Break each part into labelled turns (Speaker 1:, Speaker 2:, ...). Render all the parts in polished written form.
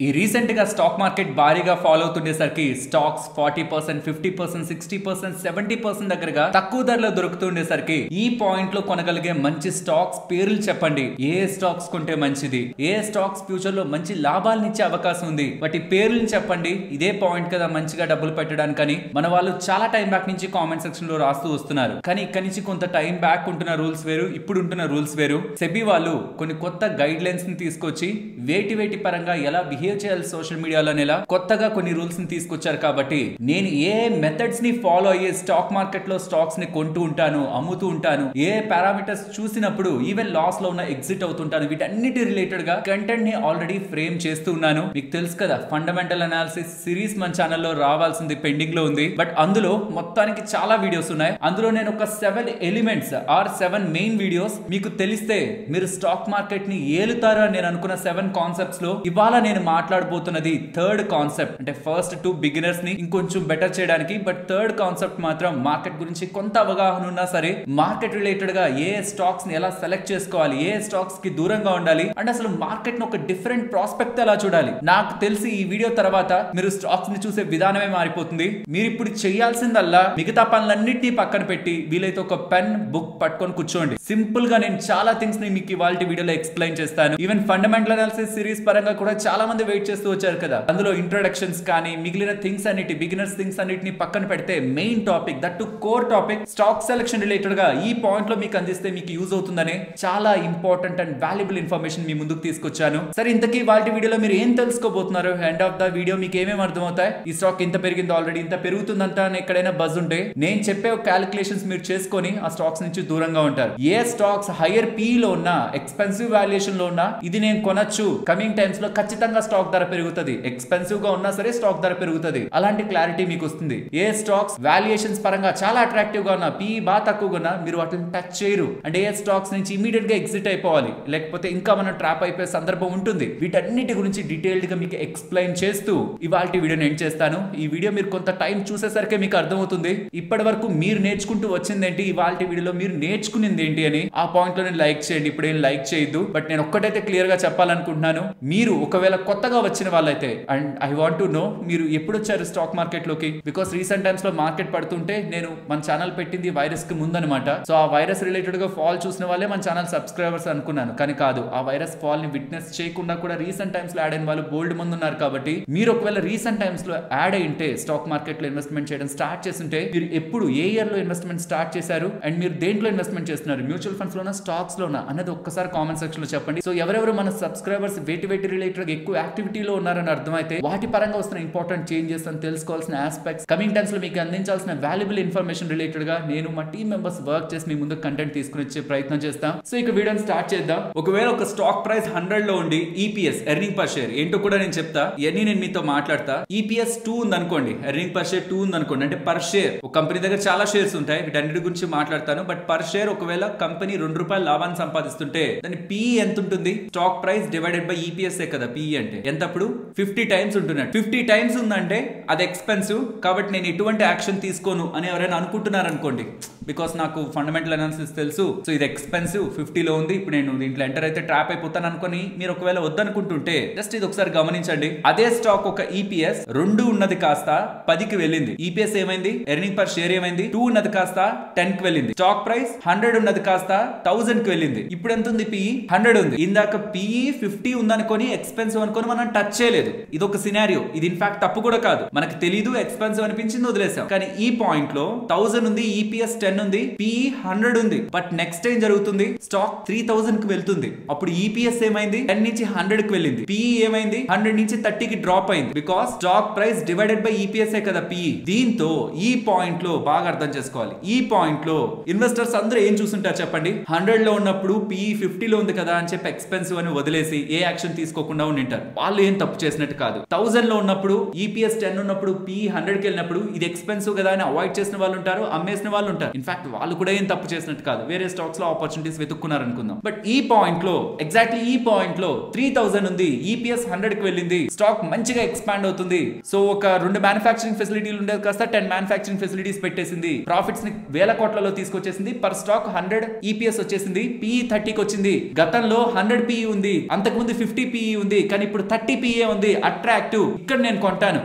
Speaker 1: ఈ రీసెంట్ గా stock market భారీగా ఫాలో అవుతుండేసరికి స్టాక్స్ 40%, 50%, 60%, 70% దగ్గరగా తక్కువ ధరలో దొరుకుతుండేసరికి ఈ పాయింట్ లో కొనగలిగే మంచి స్టాక్స్ పేర్లు చెప్పండి. ఏ స్టాక్స్ కొంటే మంచిది, ఏ స్టాక్స్ ఫ్యూచర్ లో మంచి లాభాలను ఇచ్చే అవకాశం ఉంది, వాటి పేర్లను చెప్పండి. ఇదే పాయింట్ కదా మంచిగా డబ్బులు పెట్టడానికని మన వాళ్ళు చాలా టైం బ్యాక్ నుంచి కామెంట్ సెక్షన్ లో రాస్తూ వస్తున్నారు. కానీ ఇక్కడి నుంచి కొంత టైం బ్యాక్ ఉంటున్న రూల్స్ వేరు, ఇప్పుడు ఉంటున్న రూల్స్ వేరు. సెబీ వాళ్ళు కొన్ని కొత్త గైడ్ లైన్స్ ని తీసుకొచ్చి వేటి పరంగా ఎలా బిహేవ్ చేయాలి సోషల్ మీడియాలో ఎలా కొత్తగా కొన్ని రూల్స్ ని తీసుకొచ్చారు. కాబట్టి నేను ఏ మెథడ్స్ ని ఫాలో అయ్యే స్టాక్ మార్కెట్ లో స్టాక్స్ ని కొంటూ ఉంటాను, అమ్ముతూ ఉంటాను, ఏ పారామీటర్స్ చూసినప్పుడు ఈవెన్ లాస్ లో ఉన్న ఎగ్జిట్ అవుతుంటాను, వీటన్నిటి రిలేటెడ్ గా కంటెంట్ ని ఆల్రెడీ ఫ్రేమ్ చేస్తూ ఉన్నాను. మీకు తెలుసు కదా ఫండమెంటల్ అనాలిసిస్ సిరీస్ మన ఛానల్లో రావాల్సింది పెండింగ్ లో ఉంది. బట్ అందులో మొత్తానికి చాలా వీడియోస్ ఉన్నాయి. అందులో నేను ఒక 7 ఎలిమెంట్స్ ఆర్ 7 మెయిన్ వీడియోస్ మీకు తెలిస్తే మీరు స్టాక్ మార్కెట్ ని ఏలుతారు అని నేను అనుకున్న 7 కాన్సెప్ట్స్ లో ఇవాళ నేను మాట్లాడబోతున్నది థర్డ్ కాన్సెప్ట్. అంటే ఫస్ట్ 2 బిగినర్స్ ని ఇంకొంచెం బెటర్ చేయడానికి, బట్ థర్డ్ కాన్సెప్ట్ మాత్రం మార్కెట్ గురించి కొంత అవగాహన ఉన్నా సరే మార్కెట్ రిలేటెడ్ గా ఏ స్టాక్స్ ని ఎలా సెలెక్ట్ చేసుకోవాలి, ఏ స్టాక్స్ కి దూరంగా ఉండాలి, అండ్ అసలు మార్కెట్ ని ఒక డిఫరెంట్ ప్రాస్పెక్ట్ ఎలా చూడాలి. నాకు తెలిసి ఈ వీడియో తర్వాత మీరు స్టాక్స్ ని చూసే విధానమే మారిపోతుంది. మీరు ఇప్పుడు చేయాల్సిందల్లా మిగతా పనులన్నింటినీ పక్కన పెట్టి వీలైతే ఒక పెన్ బుక్ పట్టుకొని కూర్చోండి. సింపుల్ గా నేను చాలా థింగ్స్ ని మీకు ఇవాళ వీడియోలో ఎక్స్ప్లెయిన్ చేస్తాను. ఈవెన్ ఫండమెంటల్ అనాలిసిస్ సిరీస్ పరంగా కూడా చాలా మంది వెయిట్ చేస్తూ వచ్చారు కదా. అందులో ఇంట్రొడక్షన్స్ కానీ మిగిలిన థింగ్స్ అన్నిటి బిగినర్స్ థింగ్స్ అన్నిటిని పక్కన పెడితే main topic that to core topic stock selection related గా ఈ పాయింట్ లో మీకు అందిస్తే మీకు యూజ్ అవుతుందనే చాలా ఇంపార్టెంట్ అండ్ వాల్యుబుల్ ఇన్ఫర్మేషన్ మీ ముందుకు తీసుకొచ్చాను. సరే ఇంతకీ వాళ్ళ వీడియోలో మీరు ఏం తెలుసుకోబోతున్నారు, ఎండ్ ఆఫ్ ద వీడియో మీకు ఏమేమి అర్థమవుతాయి, ఈ స్టాక్ ఇంత పెరిగింది ఆల్రెడీ ఇంత పెరుగుతుందంట ఎక్కడైనా బజ్ ఉంటే నేను చెప్పే క్యాలిక్యులేషన్స్ మీరు చేసుకొని ఆ స్టాక్స్ నుంచి దూరంగా ఉంటారు. ఏ స్టాక్స్ హైయర్ పీ లో ఉన్నా ఎక్స్పెన్సివ్ వాల్యుయేషన్ లో ఉన్నా ఇది నేను కొనొచ్చు, కమింగ్ టైమ్స్ లో ఖచ్చితంగా స్టాక్ ధర పెరుగుతుంది, ఎక్స్పెన్సివ్ గా ఉన్నా సరే స్టాక్ ధర పెరుగుతుంది, అలాంటి క్లారిటీ మీకు వస్తుంది. ఏ స్టాక్స్ వాల్యుయేషన్స్ పరంగా చాలా అట్రాక్టివ్ గా ఉన్నా పీ బాగా తక్కువగా ఉన్నా మీరు వాటిని టచ్ చేయరు. అంటే ఏ స్టాక్స్ నుంచి ఇమీడియట్ గా ఎగ్జిట్ అయిపోవాలి, లేకపోతే ఇంకా మనం ట్రాప్ అయిపోయే సందర్భం ఉంటుంది. వీటన్నిటి గురించి డీటెయిల్డ్ గా మీకు ఎక్స్ప్లెయిన్ చేస్తూ ఇవాళ వీడియోని ఎండ్ చేస్తాను. ఈ వీడియో మీరు కొంత టైం చూసేసరికి మీకు అర్థమవుతుంది ఇప్పటి వరకు మీరు నేర్చుకుంటూ వచ్చింది ఏంటి, ఇవాళ వీడియోలో మీరు నేర్చుకునేది ఏంటి అని. ఆ పాయింట్ లో నేను లైక్ చేయండి, ఇప్పుడేం లైక్ చేయొద్దు. బట్ నేను ఒక్కటైతే క్లియర్ గా చెప్పాలనుకుంటున్నాను, మీరు ఒకవేళ కొత్తగా వచ్చిన వాళ్ళైతే and I want to know మీరు ఎప్పుడు వచ్చారు స్టాక్ మార్కెట్ లోకి. బికాస్ రీసెంట్ టైమ్స్ లో మార్కెట్ పడుతుంటే నేను మన ఛానల్ పెట్టింది వైరస్ కి ముందు అనమాట. సో ఆ వైరస్ రిలేటెడ్ గా ఫాల్ చూసిన వాళ్ళే మన ఛానల్ సబ్స్క్రైబర్స్ అనుకున్నాను, కానీ కాదు. ఆ వైరస్ ఫాల్ ని విట్నెస్ చేయకుండా కూడా రీసెంట్ టైమ్స్ లో యాడ్ అయిన వాళ్ళు బోల్డ్ మంది ఉన్నారు. కాబట్టి మీరు ఒకవేళ రీసెంట్ టైమ్స్ లో యాడ్ అయింటే స్టాక్ మార్కెట్ లో ఇన్వెస్ట్మెంట్ చేయడం స్టార్ట్ చేస్తుంటే మీరు ఎప్పుడు ఏ ఇయర్ లో ఇన్వెస్ట్మెంట్ స్టార్ట్ చేశారు అండ్ మీరు దేంట్లో ఇన్వెస్ట్మెంట్ చేస్తున్నారు, మ్యూచువల్ ఫండ్స్ లోనా స్టాక్స్ లోనా అన్నది ఒక్కసారి కామెంట్ సెక్షన్ లో చెప్పండి. సో ఎవరెవరు మన సబ్స్క్రైబర్స్ వేటి రిలేటెడ్ ఎక్కువ యాక్టివిటీలో ఉన్నారని అర్థమైతే వాటి పరంగా వస్తున్న ఇంపార్టెంట్ చేంజెస్ అని తెలుసుకోవాల్సిన ఆస్పెక్ట్స్ కమింగ్ టైమ్స్ లో మీకు అందించాల్సిన వాల్యుబుల్ ఇన్ఫర్మేషన్ రిలేటెడ్ గా నేను మా టీమ్ మెంబర్స్ వర్క్ చేసి మీ ముందు కంటెంట్ తీసుకుని వచ్చే ప్రయత్నం చేస్తాం. సో ఇక వీడియోని స్టార్ట్ చేద్దాం. ఒకవేళ ఒక స్టాక్ ప్రైస్ 100 లో ఉండి ఈపీఎస్ ఎర్నింగ్ పర్ షేర్ ఏంటో కూడా నేను చెప్తా, ఇవన్నీ నేను మీతో మాట్లాడతా. ఈపీఎస్ 2 ఉంది అనుకోండి, ఎర్నింగ్ పర్ షేర్ 2 ఉంది అనుకోండి, అంటే పర్ షేర్ ఒక కంపెనీ దగ్గర చాలా షేర్స్ ఉంటాయి, వీటన్నిటి గురించి మాట్లాడతాను. బట్ పర్ షేర్ ఒకవేళ కంపెనీ ₹2 లాభాన్ని సంపాదిస్తుంటే దాని పీఈ ఎంత ఉంటుంది, stock price divided by EPS కదా పీఈ అంటే ఎంత, అప్పుడు 50 టైమ్స్ ఉంటున్నట్టు. 50 టైమ్స్ ఉందంటే అది ఎక్స్పెన్సివ్, కాబట్టి నేను ఎటువంటి యాక్షన్ తీసుకోను అని ఎవరైనా అనుకుంటున్నారు అనుకోండి, బికాస్ నాకు ఫండమెంటల్ అనాలిసిస్ తెలుసు, సో ఇది ఎక్స్పెన్సివ్ 50 లో ఉంది, ఇప్పుడు నేను దీంట్లో ఎంటర్ అయితే ట్రాప్ అయిపోతాను అనుకుని మీరు ఒకవేళ వద్దనుకుంటుంటే జస్ట్ ఇది ఒకసారి గమనించండి. అదే స్టాక్ ఒక ఈపీఎస్ 2 ఉన్నది కాస్త 10కి వెళ్ళింది, ఈపీఎస్ ఏమైంది, ఎర్నింగ్ పర్ షేర్ ఏమైంది, 2 ఉన్నది కాస్త 10కి వెళ్ళింది. స్టాక్ ప్రైస్ 100 ఉన్నది కాస్త 1000కి వెళ్ళింది, ఇప్పుడు ఎంత ఉంది, పీఈ 100 ఉంది. ఇందాక పీఈ 50 ఉందనుకొని ఎక్స్పెన్సివ్ అనుకొని మనం టచ్ చేయలేదు, ఇది ఒక సినారియో. ఇది ఇన్ఫాక్ట్ తప్పు కూడా కాదు, మనకు తెలీదు ఎక్స్పెన్సివ్ అనిపించింది వదిలేసాం. కానీ ఈ పాయింట్ లో 1000 ఉంది, ఈపీఎస్ 10 ఉంది, పీఈ 100 ఉంది. బట్ నెక్స్ట్ ఏం జరుగుతుంది, స్టాక్ 3000 కి వెళ్తుంది, అప్పుడు ఈపీఎస్ ఏమైంది 10 నుంచి 100 కి వెళ్ళింది, పీఈ ఏమైంది 100 నుంచి 30 కి డ్రాప్ అయింది, because stock price divided by EPS కదా పీఈ. దీంతో ఈ పాయింట్ లో బాగా అర్థం చేసుకోవాలి. ఈ పాయింట్ లో ఇన్వెస్టర్స్ అందరూ ఏం చూస్తుంటారు చెప్పండి, 100 లో ఉన్నప్పుడు పీఈ 50 లో ఉంది కదా అని చెప్పి ఎక్స్పెన్సివ్ అని వదిలేసి ఏ యాక్షన్ తీసుకోకుండా ఉండింటారు. వాళ్ళు ఏం తప్పు చేసినట్టు కాదు. 1000 లో ఉన్నప్పుడు ఈపీఎస్ 10 ఉన్నప్పుడు పీఈ 100కి వెళ్ళినప్పుడు ఇది ఎక్స్పెన్సివ్ కదా అని అవాయిడ్ చేసిన వాళ్ళు ఉంటారు, అమ్మేసిన వాళ్ళు ఉంటారు. ఇన్ఫాక్ట్ వాళ్ళు కూడా ఏం తప్పు చేసినట్టు కాదు, వేరే స్టాక్స్ లో ఆపర్చునిటీస్ వెతుక్కున్నారు అనుకుందాం. బట్ ఈ పాయింట్ లో ఎగ్జాక్ట్లీ ఈ పాయింట్ లో 3000 ఉంది, ఈపీఎస్ 100కి వెళ్ళింది, స్టాక్ మంచిగా ఎక్స్పాండ్ అవుతుంది. సో ఒక 2 మ్యానుఫ్యాక్చరింగ్ ఫెసిలిటీలు ఉండేది కాస్త 10 మ్యానుఫ్యాక్చరింగ్ ఫెసిలిటీస్ పెట్టేసింది, ప్రాఫిట్స్ ని వేల కోట్లలో తీసుకొచ్చేసింది, పర్ స్టాక్ 100 ఈపీఎస్ వచ్చేసింది, పీఈ 30కి వచ్చింది. గతంలో 100 పీఈ ఉంది, అంతకుముందు 50 పీఈ ఉంది, కానీ ఇప్పుడు 30 PE ఉంది, అట్రాక్టివ్, ఇక్కడ నేను కొంటాను.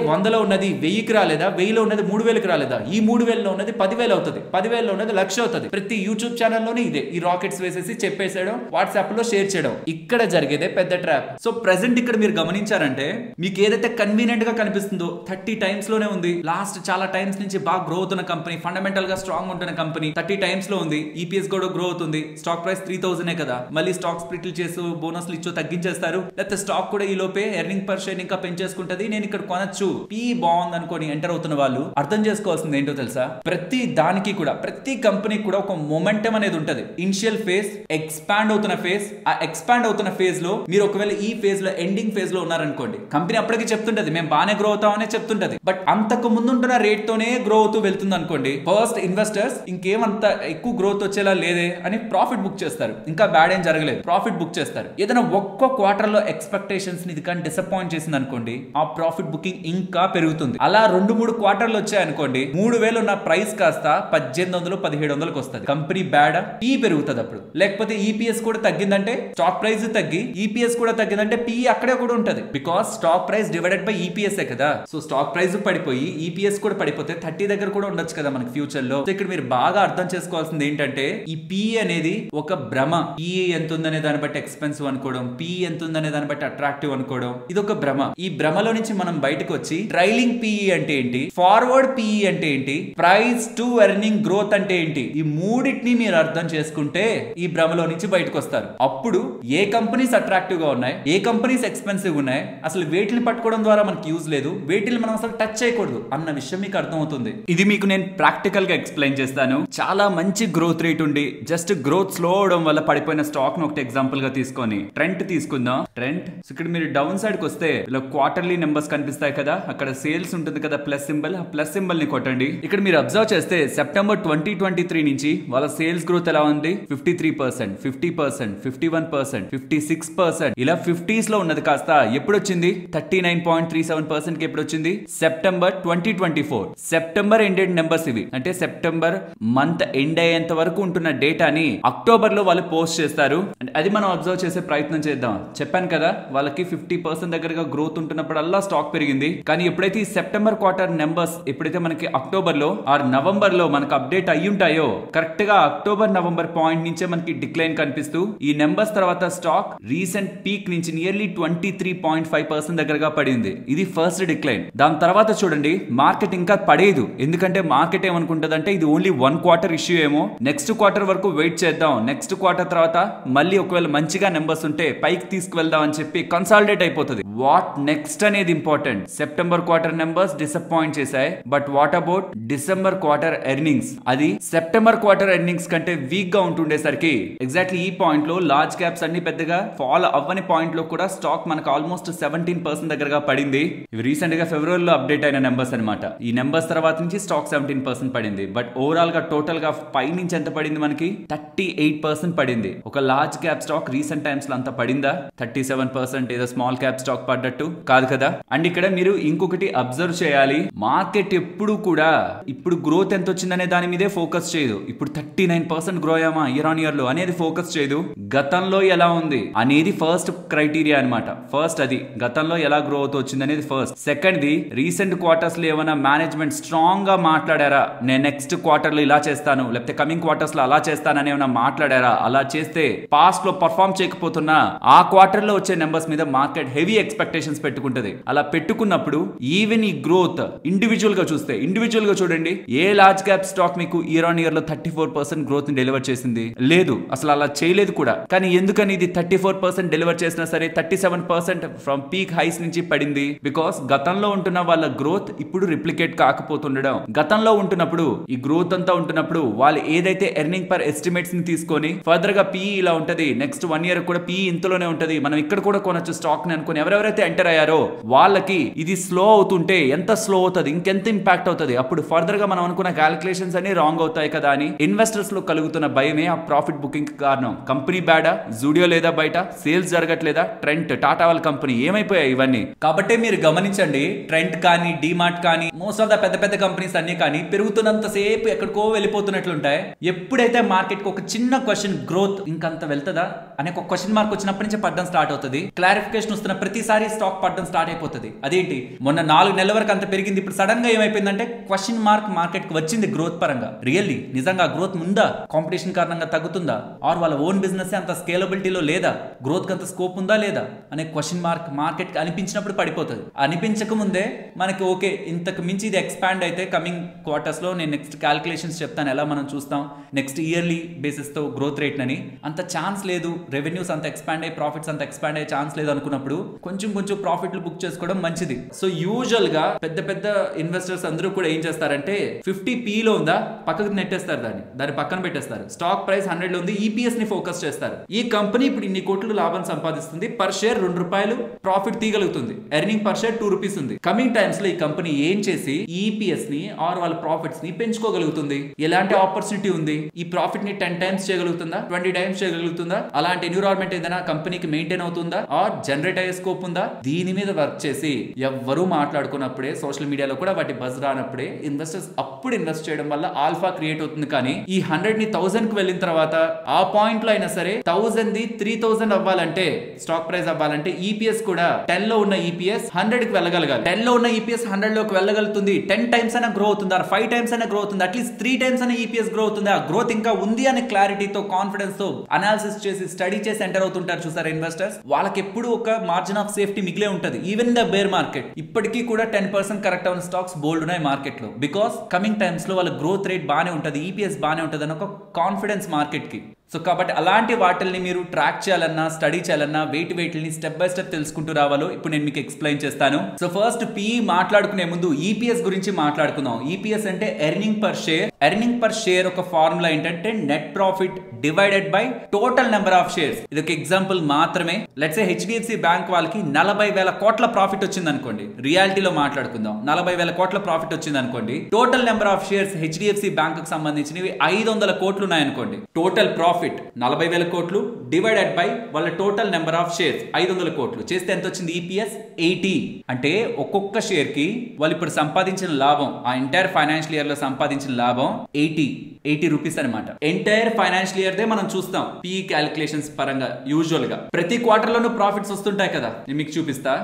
Speaker 1: 100లో ఉన్నది 1000కి రాలేదా, 1000లో ఉన్నది 3000కి రాలేదా, ఈ 3000లో ఉన్నది 10,000 అవుతుంది, 10,000లో ఉన్నది 1,00,000 అవుతుంది. ప్రతి యూట్యూబ్ ఛానల్లోనే ఇదే, ఈ రాకెట్స్ వేసేసి చెప్పేసేయడం, వాట్సాప్ లో షేర్ చేయడం, ఇక్కడ జరిగేదే పెద్ద ట్రాప్. సో ప్రెసెంట్ ఇక్కడ మీరు గమనించారంటే మీకు ఏదైతే కన్వీనియంట్ గా కనిపిస్తుందో 30 టైమ్స్ లోనే ఉంది. లాస్ట్ చాలా టైమ్స్ నుంచి బాగా గ్రో అవుతున్న కంపెనీ, ఫండమెంటల్ గా స్ట్రాంగ్ ఉంటున్న కంపెనీ 30 టైమ్స్ లో ఉంది. ఈపీఎస్ కూడా గ్రో అవుతుంది. స్టాక్ ప్రైస్ 3000 కదా, మళ్ళీ స్టాక్ స్ప్లిట్లు చేసి బోనస్లు ఇచ్చో తగ్గించేస్తారు, లేకపోతే స్టాక్ కూడా ఈ లోపే ఎర్నింగ్ పర్ షేర్ ఇంకా పెంచేసుకుంటది. నేను ఇక్కడ కొనొచ్చు, పీ బాగుంది అనుకోని ఎంటర్ అవుతున్న వాళ్ళు అర్థం చేసుకోవాల్సింది ఏంటో తెలుసా, ప్రతి దానికి కూడా, ప్రతి కంపెనీకి కూడా ఒక మొమెంటం అనేది ఉంటది. ఇనిషియల్ ఫేజ్, ఎక్స్పాండ్ అవుతున్న ఫేజ్, ఆ ఎక్స్పాండ్ అవుతున్న ఫేజ్ లో మీరు ఒకవేళ ఈ ఫేజ్ లో ఎండింగ్ ఫేజ్ లో ఉన్నారనుకోండి, కంపెనీ అప్పటికి చెప్తుంటది మేము బాగానే గ్రో అవుతామనే చెప్తుంటది, బట్ అంతకు ముందు ఉంటున్న రేట్ తోనే గ్రో అవుతూ వెళ్తుంది అనుకోండి. ఫస్ట్ ఇన్వెస్టర్స్ ఇంకేమంత ఎక్కువ గ్రోత్ వచ్చేలా లేదే అని ప్రాఫిట్ బుక్ చేస్తారు, ఇంకా బ్యాడ్ ఏం జరగలేదు, ప్రాఫిట్ బుక్ చేస్తారు. ఏదైనా ఒక్క క్వార్టర్ లో ఎక్స్పెక్టేషన్స్ ఇది కానీ డిసప్పాయింట్ చేసింది అనుకోండి, ఆ ప్రాఫిట్ బుకింగ్ ఇంకా పెరుగుతుంది. అలా 2-3 క్వార్టర్లు వచ్చాయనుకోండి, 3000 ఉన్న ప్రైస్ కాస్త 1800-1700కి వస్తుంది. కంపెనీ బ్యాడ్, పీ పెరుగుతుంది అప్పుడు. లేకపోతే ఈపీఎస్ కూడా తగ్గిందంటే, స్టాక్ ప్రైస్ తగ్గి ఈపీఎస్ కూడా తగ్గిందంటే పీ అక్కడే కూడా ఉంటది. Because stock price divided by EPS కదా. సో స్టాక్ ప్రైస్ పడిపోయి ఈపీఎస్ కూడా పడిపోతే 30 దగ్గర కూడా ఉండొచ్చు కదా మనకి ఫ్యూచర్ లో. సో ఇక్కడ మీరు బాగా అర్థం చేసుకోవాల్సింది ఏంటంటే, ఈ పీ అనేది ఒక భ్రమ. పీ ఎంత ఉందనే దాన్ని బట్టి ఎక్స్పెన్సివ్ అనుకోవడం, పీ ఎంత ఉందనే దాన్ని బట్టి అట్రాక్టివ్ అనుకోవడం, ఇది ఒక భ్రమ. ఈ భ్రమలో నుంచి మనం బయటకు వచ్చి ట్రైలింగ్ పీఈ అంటే ఏంటి, ఫార్వర్డ్ పీఈ అంటే ఏంటి, ప్రైస్ టు ఎర్నింగ్ గ్రోత్ అంటే ఏంటి, ఈ మూడింటిని మీరు అర్థం చేసుకుంటే ఈ భ్రమలో నుంచి బయటకు వస్తారు. అప్పుడు ఏ కంపెనీస్ అట్రాక్టివ్ గా ఉన్నాయి, ఏ కంపెనీస్ ఎక్స్పెన్సివ్ ఉన్నాయి, అసలు వేటిని పట్టుకోవడం ద్వారా మనకి యూజ్ లేదు, వేటిని మనం అసలు టచ్ చేయకూడదు అన్న విషయం మీకు అర్థం అవుతుంది. ఇది మీకు నేను ప్రాక్టికల్ గా ఎక్స్ప్లెయిన్ చేస్తాను. చాలా మంచి గ్రోత్ రేట్ ఉండి జస్ట్ గ్రోత్ స్లో అవడం వల్ల పడిపోయిన స్టాక్ ను ఒకటి ఎగ్జాంపుల్ గా తీసుకొని ట్రెంట్ తీసుకుందాం. ట్రెంట్ ఇక్కడ మీరు డౌన్ సైడ్ కి వస్తే ఇలా క్వార్టర్లీ నెంబర్స్ కనిపిస్తాయి కదా, అక్కడ సేల్స్ ఉంటుంది కదా ప్లస్ సింబల్, ఆ ప్లస్ సింబల్ ని కొట్టండి. ఇక్కడ మీరు అబ్జర్వ్ చేస్తే సెప్టెంబర్ 2023 నుంచి వాళ్ళ సేల్స్ గ్రోత్ ఎలా ఉంది, 53%, 50%, 51%, 56%, ఇలా 50s లో ఉన్నది కాస్త ఎప్పుడు వచ్చింది 39.37% కి ఎప్పుడు వచ్చింది, సెప్టెంబర్ 2024. సెప్టెంబర్ ఎండెడ్ నెంబర్స్ ఇవి, అంటే సెప్టెంబర్ మంత్ ఎండ్ అయ్యేంత వరకు ఉంటున్న డేటాని అక్టోబర్ లో వాళ్ళు పోస్ట్ చేస్తారు. అది మనం అబ్జర్వ్ చేసే ప్రయత్నం చేద్దాం. చెప్పాను కదా వాళ్ళకి 50% దగ్గరగా గ్రోత్ ఉంటున్నప్పుడు అల్లా స్టాక్ పెరిగింది. కానీ ఎప్పుడైతే ఈ సెప్టెంబర్ క్వార్టర్ నెంబర్స్ ఎప్పుడైతే మనకి అక్టోబర్ లో ఆర్ నవంబర్ లో మనకు అప్డేట్ అయ్యి ఉంటాయో, కరెక్ట్ గా అక్టోబర్ నవంబర్ పాయింట్ నుంచే మనకి డిక్లైన్ కనిపిస్తూ ఈ నెంబర్స్ తర్వాత స్టాక్ రీసెంట్ పీక్ నుంచి నియర్లీ 23.5% దగ్గరగా పడింది. ఇది ఫస్ట్ డిక్లైన్. దాని తర్వాత చూడండి మార్కెట్ ఇంకా పడేదు, ఎందుకంటే మార్కెట్ ఏమనుకుంటదంటే ఇది ఓన్లీ 1 క్వార్టర్ ఇష్యూ ఏమో, నెక్స్ట్ క్వార్టర్ వరకు వెయిట్ చేద్దాం, నెక్స్ట్ క్వార్టర్ తర్వాత మళ్ళీ ఒకవేళ మంచిగా నెంబర్స్ ఉంటే పైకి తీసుకువెళ్దాం అని చెప్పి కన్సాలిడేట్ అయిపోతుంది. వాట్ నెక్స్ట్ అనేది important. September quarter numbers disappoint చేశాయి, but what about December quarter earnings? అది సెప్టెంబర్ క్వార్టర్ ఎర్నింగ్స్ కంటే వీక్ గా ఉంటుండేసరికి ఎగ్జాక్ట్లీ ఈ పాయింట్ లో లార్జ్ క్యాప్స్ అన్ని పెద్దగా ఫాలో అవ్వని పాయింట్ లో కూడా స్టాక్ మనకు ఆల్మోస్ట్ 17% దగ్గరగా పడింది. ఇవి రీసెంట్ గా ఫిబ్రవరిలో అప్డేట్ అయిన నెంబర్స్ అనమాట. ఈ నెంబర్స్ తర్వాత నుంచి స్టాక్ 17% పడింది. బట్ ఓవరాల్ గా టోటల్ గా పై నుంచి ఎంత పడింది మనకి 38% పడింది. ఒక large cap stock recent times లో అంత పడిందా? 37% ఏదో స్మాల్ క్యాప్ స్టాక్ పడ్డట్టు కాదు కదా. అండ్ ఇక్కడ మీరు ఇంకొకటి అబ్జర్వ్ చేయాలి, మార్కెట్ ఎప్పుడు కూడా ఇప్పుడు గ్రోత్ ఎంత వచ్చిందనే దాని మీదే ఫోకస్ చేయదు. ఇప్పుడు 39% గ్రో అయ్యామా ఇయర్ ఆన్ ఇయర్ లో అనేది ఫోకస్ చేయదు, గతంలో ఎలా ఉంది అనేది ఫస్ట్ క్రైటీరియా అనమాట. ఫస్ట్ అది గతంలో ఎలా గ్రో అవుతూ వచ్చింది అనేది first. Second the recent quarters లో ఏమైనా మేనేజ్మెంట్ స్ట్రాంగ్ గా మాట్లాడారా, నేను నెక్స్ట్ క్వార్టర్ లో ఇలా చేస్తాను లేకపోతే కమింగ్ క్వార్టర్స్ లో అలా చేస్తానని ఏమైనా మాట్లాడారా, అలా చేస్తే పాస్ట్ లో పర్ఫార్మ్ చేయకపోతున్నా ఆ క్వార్టర్ లో వచ్చే నెంబర్స్ మీద మార్కెట్ హెవీ ఎక్స్పెక్టేషన్స్ పెట్టుకుంటది. అలా పెట్టుకున్నప్పుడు ఈవెన్ ఈ గ్రోత్ ఇండివిజువల్ గా చూస్తే, ఇండివిజువల్ గా చూడండి ఏ లార్జ్ క్యాప్ స్టాక్ మీకు ఇయర్ ఆన్ ఇయర్ లో 34% గ్రోత్ ని డెలివర్ చేసింది? లేదు, అసలు అలా చేయలేదు కూడా. కానీ ఎందుకని ఇది 34% డెలివర్ చేసినా సరే 37% ఫ్రమ్ పీక్ హైస్ నుంచి పడింది? బికాస్ గతంలో ఉంటున్న వాళ్ళ గ్రోత్ ఇప్పుడు రిప్లికేట్ కాకపోతుండడం. గతంలో ఉంటున్నప్పుడు ఈ గ్రోత్ అంతా ఉంటున్నప్పుడు వాళ్ళు ఏదైతే ఎర్నింగ్ పర్ ఎస్టిమేట్స్ ని తీసుకొని ఫర్దర్ గా పీ ఇలా ఉంటది, నెక్స్ట్ 1 ఇయర్ కూడా పీ ఇంతలోనే ఉంటది, మనం ఇక్కడ కూడా కొనొచ్చు స్టాక్ ని అనుకుని ఎవరెవరైతే ఎంటర్ అయ్యారో వాళ్ళకి ఇది స్లో అవుతుంటే ఎంత స్లో అవుతుంది, ఇంకెంత ఇంపాక్ట్ అవుతుంది, అప్పుడు ఫర్దర్ గా మనం అనుకున్న క్యాలిక్యులేషన్స్ అన్ని రాంగ్ అవుతాయి కదా అని ఇన్వెస్టర్స్ లో కలుగుతున్న భయమే ఆ ప్రాఫిట్ బుకింగ్ కారణం. కంపెనీ బ్యాడా, జూడియో లేదా బయట సేల్స్ జరగట్లేదా, ట్రెంట్, టాటా వాళ్ళ కంపెనీ ఏమైపోయాయి ఇవన్నీ? కాబట్టి మీరు గమనించండి, ట్రెంట్ కానీ డిమార్ట్ కానీ మోస్ట్ ఆఫ్ ద పెద్ద పెద్ద కంపెనీస్ అన్ని కానీ పెరుగుతున్నంత సేపు ఎక్కడికో వెళ్ళిపోతున్నట్లుంటాయి. ఎప్పుడైతే మార్కెట్ కి ఒక చిన్న క్వశ్చన్, గ్రోత్ ఇంకంత వెళ్తుందా అనే ఒక క్వశ్చన్ మార్క్ వచ్చినప్పటి నుంచి పడ్డం స్టార్ట్ అవుతుంది. క్లారిటీ క్లారిఫికేషన్ వస్తున్న ప్రతిసారి స్టాక్ పడడం స్టార్ట్ అయిపోతుంది. అదేంటి మొన్న 4 నెలల వరకు అంత పెరిగింది, ఇప్పుడు సడన్ గా ఏమైపోయిందంటే క్వశ్చన్ మార్క్ మార్కెట్ కి వచ్చింది గ్రోత్ పరంగా. రియల్లీ నిజంగా గ్రోత్ ఉందా, కాంపిటీషన్ కారణంగా తగ్గుతుందా, ఆర్ వాళ్ళ ఓన్ బిజినెస్ అంత స్కేలబిలిటీలో లేదా, గ్రోత్ కి అంత స్కోప్ ఉందా లేదా అనే క్వశ్చన్ మార్క్ మార్కెట్ కి అనిపించినప్పుడు పడిపోతుంది. అనిపించక ముందే మనకి ఓకే ఇంతకు మించి ఇది ఎక్స్పాండ్ అయితే కమింగ్ క్వార్టర్స్ లో నేను నెక్స్ట్ క్యాలిక్యులేషన్స్ చెప్తాను ఎలా మనం చూస్తాం నెక్స్ట్ ఇయర్లీ బేసిస్ తో గ్రోత్ రేట్ అని. అంత ఛాన్స్ లేదు, రెవెన్యూస్ అంత ఎక్స్పాండ్ అయ్యి ప్రాఫిట్స్ అంత ఎక్స్పాండ్ అయ్యే ఛాన్స్ లేదు అనుకున్నప్పుడు కొంచెం ప్రాఫిట్లు బుక్ చేసుకోవడం మంచిది. సో యూజువల్ గా పెద్ద పెద్ద ఇన్వెస్టర్స్ అందరూ కూడా ఏం చేస్తారంటే 50p లో ఉందా పక్కకు నెట్టేస్తారు, దాన్ని పక్కన పెట్టేస్తారు. స్టాక్ ప్రైస్ 100 లో ఉంది, ఈపీఎస్ ని ఫోకస్ చేస్తారు. ఈ కంపెనీ ఇప్పుడు ఇన్ని కోట్లు లాభం సంపాదిస్తుంది, పర్ షేర్ 2 రూపాయలు ప్రాఫిట్ తీయగలుగుతుంది, ఎర్నింగ్ పర్ షేర్ 2 రూపీస్ ఉంది. కమింగ్ టైమ్స్ లో ఈ కంపెనీ ఏం చేసి ఈపీఎస్ ని ఆర్ వాళ్ళ ప్రాఫిట్స్ ని పెంచుకోగలుగుతుంది? ఎలాంటి ఆపర్చునిటీ ఉంది? ఈ ప్రాఫిట్ ని 10 టైమ్స్ చేయగలుగుతుందా, 20 టైమ్స్ చేయగలుగుతుందా? అలాంటి ఎన్విరాన్మెంట్ ఏదైనా కంపెనీకి మెయింటైన్ అవుతుందా ఆర్ జనరేట్ అయ్యే స్కోప్ ఉందా? దీని మీద వర్క్ చేసి ఎవ్వరూ మాట్లాడుకున్నప్పుడే, సోషల్ మీడియాలో కూడా వాటి బజ్ రానప్పుడే ఇన్వెస్టర్స్ అప్పుడు ఇన్వెస్ట్ చేయడం వల్ల ఆల్ఫా క్రియేట్ అవుతుంది. కానీ ఈ 100 ని 1000 కి వెళ్ళిన తర్వాత ఆ పాయింట్ లో అయినా సరే 1000 ది 3000 అవ్వాలంటే, స్టాక్ ప్రైస్ అవ్వాలంటే ఈపీఎస్ కూడా 10 లో ఉన్న ఈపీఎస్ 100 కి వెళ్ళగలగాలి. 10 లో ఉన్న ఈపీఎస్ 100 లోకి వెళ్ళగలుగుతుంది. 10 టైమ్స్ అయినా గ్రో అవుతుంది, 5 టైమ్స్ అయినా గ్రో అవుతుంది, అట్లీస్ట్ 3 టైమ్స్ అయినా ఈపీఎస్ గ్రో అవుతుంది. ఆ గ్రోత్ ఇంకా ఉంది అనే క్లారిటీతో, కాన్ఫిడెన్స్ తో అనాలిసిస్ చేసి స్టడీ చేసి ఎంటర్ అవుతుంటారు చూసారు ఇన్వెస్టర్స్. వాళ్ళకి ఎప్పుడు ఒక మార్జిన్ ఆఫ్ సేఫ్టీ మిగిలే ఉంటది. ఈవెన్ ద బేర్ మార్కెట్ ఇప్పటికీ కూడా 10% కరెక్ట్ అయిన స్టాక్స్ బోల్డ్ ఉన్నాయి మార్కెట్ లో. బికాస్ కమింగ్ టైమ్స్ లో వాళ్ళ గ్రోత్ రేట్ బానే ఉంటది, ఈపీఎస్ బానే ఉంటది అని ఒక కాన్ఫిడెన్స్ మార్కెట్ కి. సో కాబట్టి అలాంటి వాటిల్ని మీరు ట్రాక్ చేయాలన్నా, స్టడీ చేయాలన్నా వెయిట్ని స్టెప్ బై స్టెప్ తెలుసుకుంటూ రావాలో ఇప్పుడు నేను మీకు ఎక్స్ప్లెయిన్ చేస్తాను. సో ఫస్ట్ పిఈ మాట్లాడుకునే ముందు ఈపీఎస్ గురించి మాట్లాడుకుందాం. ఈపీఎస్ అంటే earning per share. Earning per share ఒక ఫార్ములా ఏంటంటే net profit divided by total number of shares. ఇది ఒక ఎగ్జాంపుల్ మాత్రమే. లెట్స్ సే హెచ్డిఎఫ్సి బ్యాంక్ వాళ్ళకి 40,000 కోట్ల ప్రాఫిట్ వచ్చింది అనుకోండి, రియాలిటీలో మాట్లాడుకుందాం. 40,000 కోట్ల ప్రాఫిట్ వచ్చింది అనుకోండి. Total number of shares HDFC bank కి సంబంధించినవి 500 కోట్లు ఉన్నాయనుకోండి. టోటల్ ప్రాఫిట్ 40,000 కోట్లు డివైడెడ్ బై వాళ్ళ టోటల్ నెంబర్ ఆఫ్ షేర్స్ 500 కోట్లు చేస్తే ఎంత వచ్చింది? ఈపీఎస్ 80. అంటే ఒక్కొక్క షేర్ కి వాళ్ళు ఇప్పుడు సంపాదించిన లాభం, ఆ ఎంటైర్ ఫైనాన్షియల్ ఇయర్ లో సంపాదించిన లాభం 80 రూపీస్ అనమాట. ఎంటైర్ ఫైనాన్షియల్ ఇయర్ దే మనం చూస్తాం పిఈ క్యాలిక్యులేషన్స్ పరంగా. యూజువల్ గా ప్రతి క్వార్టర్ లోనూ ప్రాఫిట్స్ వస్తుంటాయి కదా, నేను మీకు చూపిస్తా.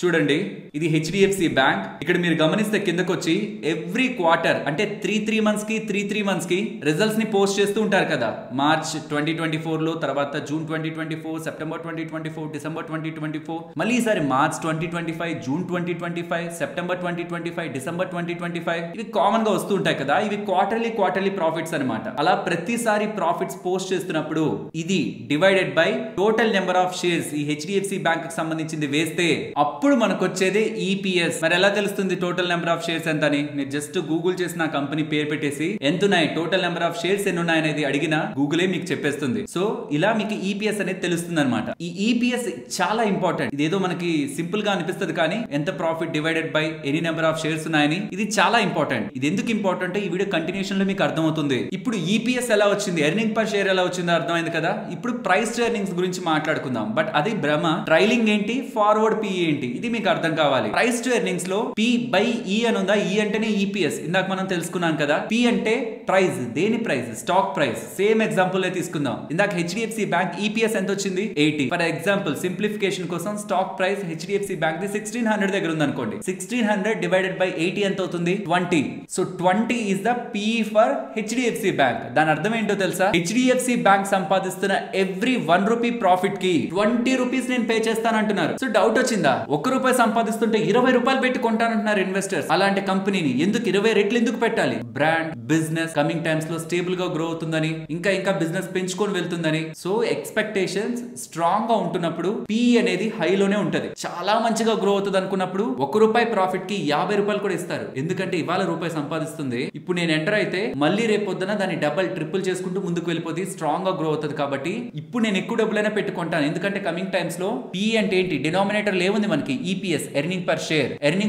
Speaker 1: చూడండి, ఇది హెచ్డిఎఫ్సి బ్యాంక్. ఇక్కడ మీరు గమనిస్తే కిందకు వచ్చి ఎవ్రీ క్వార్టర్ అంటే 3 మంత్స్ కి రిజల్ట్స్ ని పోస్ట్ చేస్తూ ఉంటారు కదా. మార్చ్ 2024 లో, తర్వాత జూన్ 2024, సెప్టెంబర్ 2024, డిసెంబర్ 2024, మళ్ళీ ఈసారి మార్చ్ 2025, జూన్ 2025, సెప్టెంబర్ 2025, డిసెంబర్ 2025. ఇవి కామన్ గా వస్తూ ఉంటాయి కదా. ఇవి క్వార్టర్లీ ప్రాఫిట్స్ అనమాట. అలా ప్రతిసారి ప్రాఫిట్స్ పోస్ట్ చేస్తున్నప్పుడు ఇది divided by total number of shares ఈ హెచ్డిఎఫ్సి బ్యాంక్ కి సంబంధించింది వేస్తే అప్పుడు మనకు వచ్చేది ఈపీఎస్. మరి ఎలా తెలుస్తుంది టోటల్ నెంబర్ ఆఫ్ షేర్స్ ఎంత అని? మీరు జస్ట్ గూగుల్ చేసి నా కంపెనీ పేరు పెట్టేసి ఎంత ఉన్నాయి, టోటల్ నెంబర్ ఆఫ్ షేర్స్ ఎన్ని ఉన్నాయి అనేది అడిగినా గూగులే మీకు చెప్పేస్తుంది. సో ఇలా మీకు ఈపీఎస్ అనేది తెలుస్తుంది అనమాట. ఈ ఈపీఎస్ చాలా ఇంపార్టెంట్. ఇదేదో మనకి సింపుల్ గా అనిపిస్తుంది కానీ ఎంత profit divided by any number of shares ఉన్నాయని, ఇది చాలా ఇంపార్టెంట్. ఇది ఎందుకు ఇంపార్టెంట్ ఈ వీడియో కంటిన్యూషన్ లో మీకు అర్థమవుతుంది. ఇప్పుడు ఈపీఎస్ ఎలా వచ్చింది, ఎర్నింగ్ పర్ షేర్ ఎలా వచ్చిందో అర్థమైంది కదా. ఇప్పుడు ప్రైస్ టు ఎర్నింగ్స్ గురించి మాట్లాడుకుందాం. బట్ అది భ్రమ. ట్రైలింగ్ ఏంటి, ఫార్వర్డ్ పిఈ ఏంటి, ఇది మీకు అర్థం కావాలి. ప్రైస్ టు ఎర్నింగ్స్ లో పి బై ఈ అని ఉందా? ఈ అంటేనే ఈపీఎస్. ఇందాక మనం తెలుసుకున్నాం కదా. పి అంటే ప్రైస్. దేని price? Stock price. Same example తీసుకుందాం. ఇందాక హెచ్డిఎఫ్సి బ్యాంక్ ఈపీఎస్ ఎంత వచ్చింది? 80. ఫర్ ఎగ్జాంపుల్ సింప్లిఫికేషన్ కోసం stock price HDFC bank the 1600 దగ్గర ఉంది అనుకోండి. 1600 డివైడెడ్ బై 80 ఎంత అవుతుంది? 20. So 20 is the PE for HDFC bank. దాని అర్థం ఏంటో తెలుసా? హెచ్డిఎఫ్సి బ్యాంక్ సంపాదిస్తున్న ఎవ్రీ 1 రూపీ ప్రాఫిట్ కి 20 రూపీస్ నేను పే చేస్తానంటున్నారు. సో డౌట్ వచ్చిందా? 1 రూపాయి సంపాదిస్తుంటే 20 రూపాయలు పెట్టి కొంటానంటున్నారు ఇన్వెస్టర్స్. అలాంటి కంపెనీని ఎందుకు 20 రెట్లు ఎందుకు పెట్టాలి? బ్రాండ్, బిజినెస్ కమింగ్ టైమ్స్ లో స్టేబుల్ గా గ్రో అవుతుందని, ఇంకా బిజినెస్ పెంచుకొని వెళ్తుందని. సో ఎక్స్పెక్టేషన్స్ స్ట్రాంగ్ గా ఉంటున్నప్పుడు పిఈ అనేది హైలోనే ఉంటది. చాలా మంచిగా గ్రో అవుతుంది అనుకున్నప్పుడు 1 రూపాయి ప్రాఫిట్ కి 50 రూపాయలు కూడా ఇస్తారు. ఎందుకంటే ఇవాళ రూపాయి సంపాదిస్తుంది, ఇప్పుడు నేను ఎంటర్ అయితే మళ్ళీ రేపు పొద్దున దాన్ని డబల్ ట్రిపుల్ చేసుకుంటూ ముందుకు వెళ్ళిపోతుంది, స్ట్రాంగ్ గా గ్రో అవుతుంది. కాబట్టి ఇప్పుడు నేను ఎక్కువ డబ్బులైనా పెట్టుకుంటాను. ఎందుకంటే కమింగ్ టైమ్స్ లో పిఈ అంటే ఏంటి? డినామినేటర్ లేవుంది మనకి, మనకి ఈపీఎస్ ఎర్నింగ్